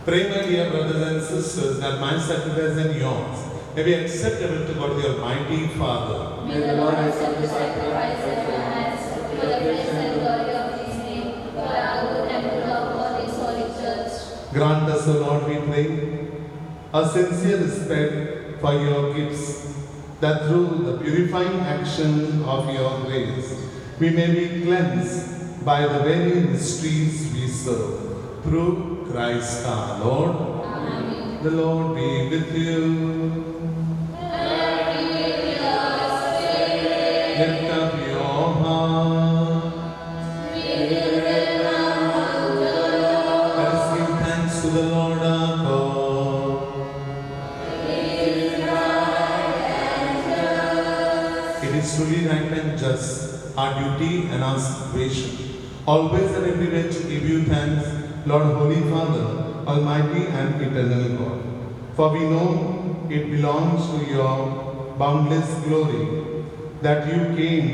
Speaker 2: Pray, my dear brothers and sisters, that my sacrifice and yours may be acceptable to God the Almighty Father.
Speaker 3: May the Lord accept the sacrifice at your hands for the praise and glory of His name, for our good and good of all His holy church.
Speaker 2: Grant us, O Lord, we pray, a sincere respect for your gifts, that through the purifying action of your grace, we may be cleansed by the very mysteries we serve. Through Christ our Lord.
Speaker 3: Amen.
Speaker 2: The Lord be with you. Lift up your heart. Let us give thanks to the Lord our God. It is truly right and just, our duty and our salvation, always and everywhere to give you thanks, Lord, Holy Father, Almighty and eternal God. For we know it belongs to your boundless glory that you came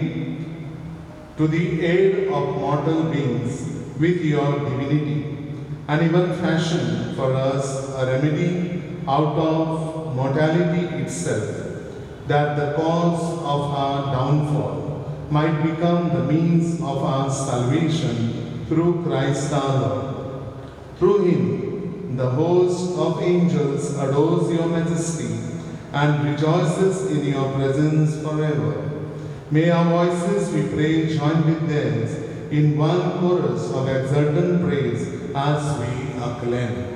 Speaker 2: to the aid of mortal beings with your divinity, and even fashioned for us a remedy out of mortality itself, that the cause of our downfall might become the means of our salvation through Christ our Lord. Through him, the host of angels adores your majesty and rejoices in your presence forever. May our voices, we pray, join with theirs in one chorus of exultant praise as we acclaim.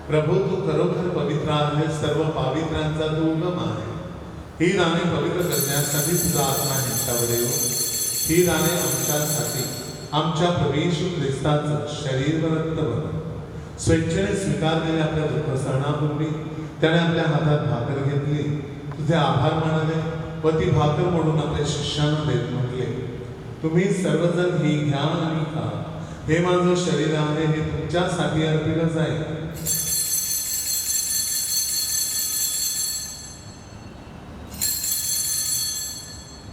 Speaker 2: प्रभू, तू खरोखर पवित्र आहे, सर्व पावित्रांचा तू उगम आहे. ही राणे पवित्र करण्यासाठी तुझा आत्मा ह्यांच्यावर येऊ. ही राणे आमच्यासाठी आमच्या प्रभू येशू ख्रिस्ताचं शरीर व रक्त बन. स्वेच्छेने स्वीकारलेल्या आपल्या दुःख सहनापूर्वी त्याने आपल्या हातात भाकर घेतली, तुझे आभार मानले व ती भाकर मोडून आपल्या शिष्यांना देत म्हटले, तुम्ही सर्वजण ही घ्या आणि खा. हे माझं शरीर आहे, हे तुमच्यासाठी अर्पिलं जाईल.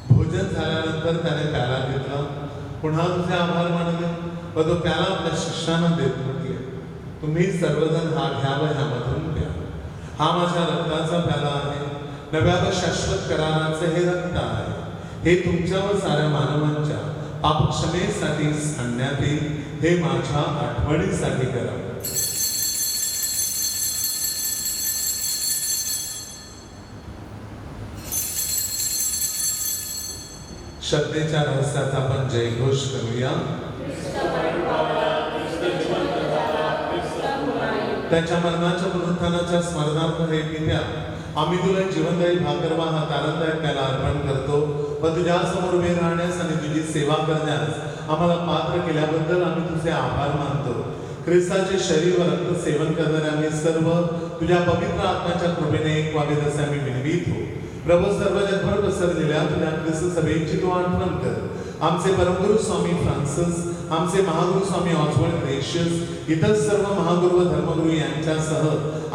Speaker 2: भोजन झाल्यानंतर त्याने प्याला घेतला, पुन्हा तुझे आभार मानले व तो प्याला आपल्या शिष्यांना देत म्हटले, तुम्ही सर्वजण हा घ्या व ह्यामधून प्या. हा माझ्या रक्ताचा प्याला आहे, नव्या व शाश्वत कराराचे हे रक्त आहे. हे तुमच्या व साऱ्या मानवांच्या पापक्षमेसाठी सांगण्यात येईल. हे माझ्या आठवणीसाठी करा. श्रद्धेच्या रहस्याचा आपण जयघोष करूया. त्याच्या मरणाच्या पुनरुत्थानाच्या स्मरणार्थ हे पित्या, आम्ही तुला जीवनदायी भाकर वा हा तारणदायक प्याला अर्पण करतो व तुझ्या समोर उभे राहण्यास आणि तुझी सेवा करण्यास आम्हाला पात्र केल्याबद्दल आम्ही तुझे आभार मानतो. ख्रिस्ताचे शरीर व रक्त सेवन करणारे आम्ही सर्व तुझ्या पवित्र आत्म्याच्या कृपेने एक व्हावे असे आम्ही विनवित हो. प्रभू, सर्व जगभर पसरलेल्या तुझ्या ख्रिस्त सभेची तू आठवण कर. आमचे परमगुरु स्वामी फ्रान्सिस, आमचे महागुरु स्वामी ऑस्वर्ड ग्रेशियस, इतर सर्व महागुरु व धर्मगुरु यांच्यासह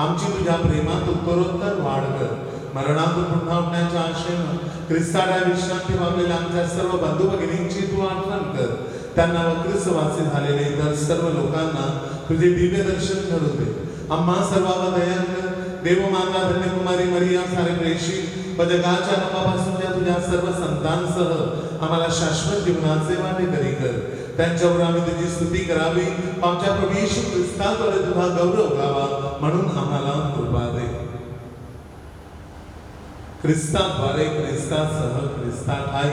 Speaker 2: आमची तुझ्या प्रेमात उत्तरोत्तर वाढ कर. मरणातून पुन्हा उठण्याच्या आशेनं ख्रिस्ताला विश्रांती पावलेल्या आमच्या सर्व बंधू भगिनींची तू आठवण कर. त्यांना वक्रसवासी झालेले इतर सर्व लोकांना तुझे दिव्य दर्शन घडू दे. आम्हा सर्वांवर दया कर. देवमाता धन्यकुमारी मरिया, सारे प्रेषित व जगाच्या नावापासून तुझ्या सर्व संतांसह आम्हाला शाश्वत जीवनाचे वाटेकरी कर. त्यांच्यावर आम्ही तुझी स्तुती करावी. आमच्या प्रभू येशू ख्रिस्ताद्वारे तुझा गौरव गावा म्हणून आम्हाला कृपा दे. ख्रिस्ताद्वारे, ख्रिस्तासह, ख्रिस्ताठाई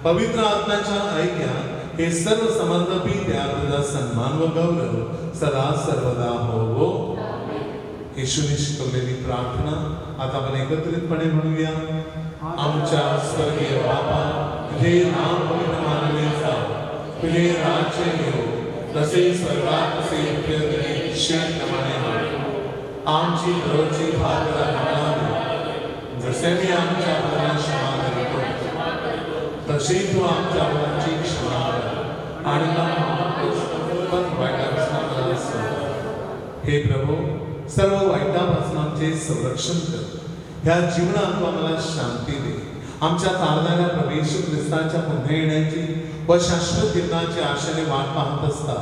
Speaker 2: पवित्र आत्म्याच्या ऐक्या हे सर्व समर्पित त्या तुझा सन्मान व गौरव सदा सर्वदा होवो. येशूने शिकवलेली प्रार्थना आता आपण एकत्रितपणे म्हणूया. आमच्या स्वर्गीय बापा, तुझे नाम पवित्र मानले जावो, तुझे राज्य येवो, जसे स्वर्गात तसे पृथ्वीवरील शेतप्रमाणे होवो. आमची रोजची भाकर आम्हाला दे, जसे मी आमच्या अपराधांना क्षमा करतो, तसे तू आमच्या अपराधांची क्षमा कर, आणि पण वाईटापासून आम्हाला सोड. हे प्रभू, सर्व वाईटापासून आमचे संरक्षण कर. ह्या जीवनात तू आम्हाला शांती दे. आमच्या तारणाऱ्या प्रभू येशू ख्रिस्ताच्या पुन्हा येण्याची व शाश्वत जीवनाची आशेने वाट पाहत असता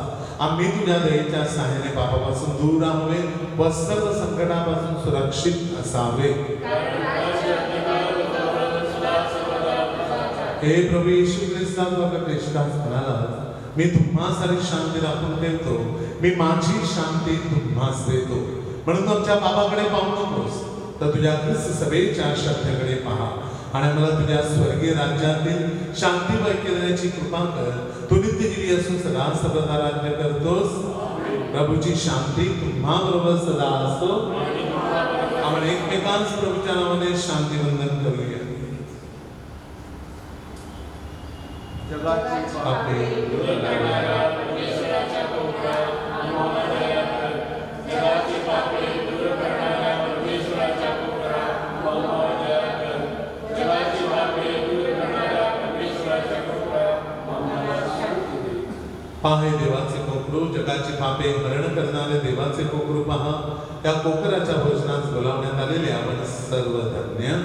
Speaker 2: आम्ही तुझ्या दयेच्या सहाय्याने पापापासून दूर राहावे व सर्व संकटापासून सुरक्षित असावे. हे प्रभू येशू ख्रिस्ता, तू आपल्या प्रेषितास म्हणालास, मी तुम्हासाठी शांती राखून ठेवतो, मी माझी शांती तुम्हास देतो. म्हणून आमच्या पापाकडे पाहू नकोस, तर तुझ्या ख्रिस्त सभेच्या श्रद्धेकडे पहा आणि मला तुझ्या स्वर्गीय राज्यातील शांती व ऐक्य देण्याची कृपा कर. तू नित्यजीवी असून सदा सर्वदा राज्य करतोस. प्रभूची शांती तुम्हा बरोबर सदा असो. आपण एकमेकांस प्रभूच्या नावाने शांती वंदन करूया. पाहे देवाचे कोकरू, जगाची पापे हरण करणारे देवाचे कोकरू पहा. त्या कोकराच्या भोजनास बोलावण्यात आलेले आपण सर्व धन्य.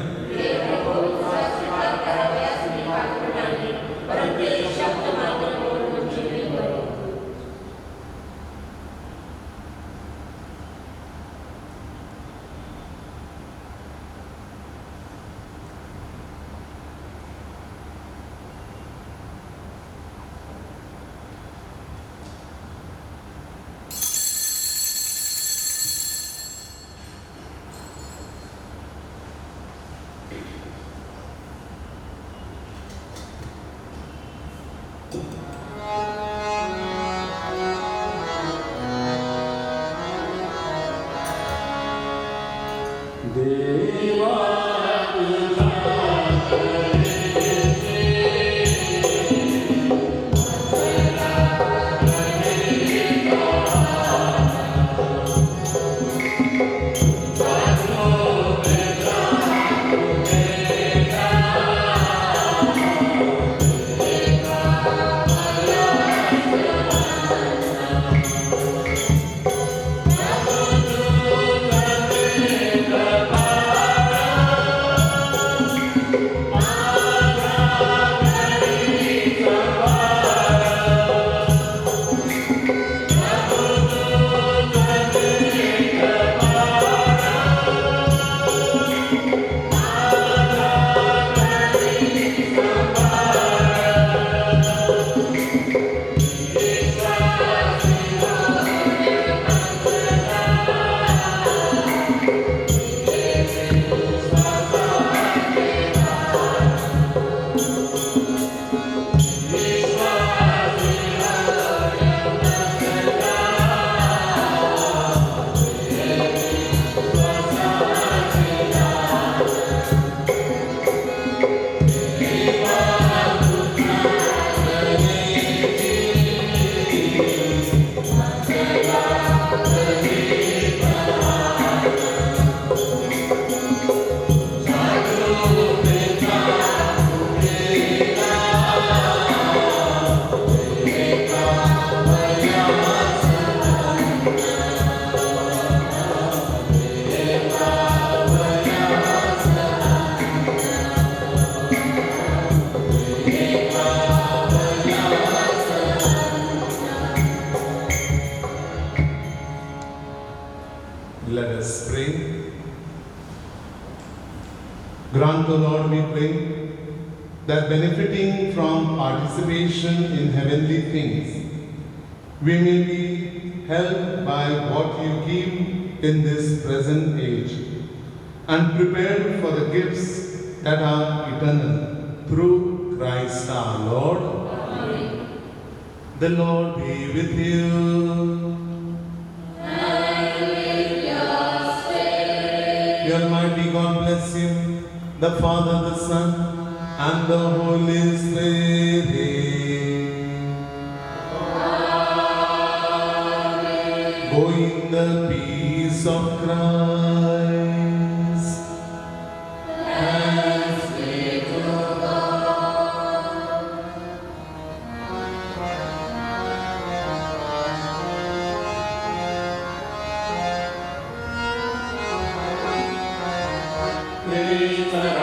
Speaker 2: Let us pray. Grant, O Lord, we pray, that benefiting from participation in heavenly things, we may be helped by what you give in this present age, and prepared for the gifts that are eternal through Christ our Lord.
Speaker 3: Amen.
Speaker 2: The Lord be with you. The Almighty God bless you, the Father, the Son, and the Holy Spirit. Go in the peace of Christ. Thanks be to God.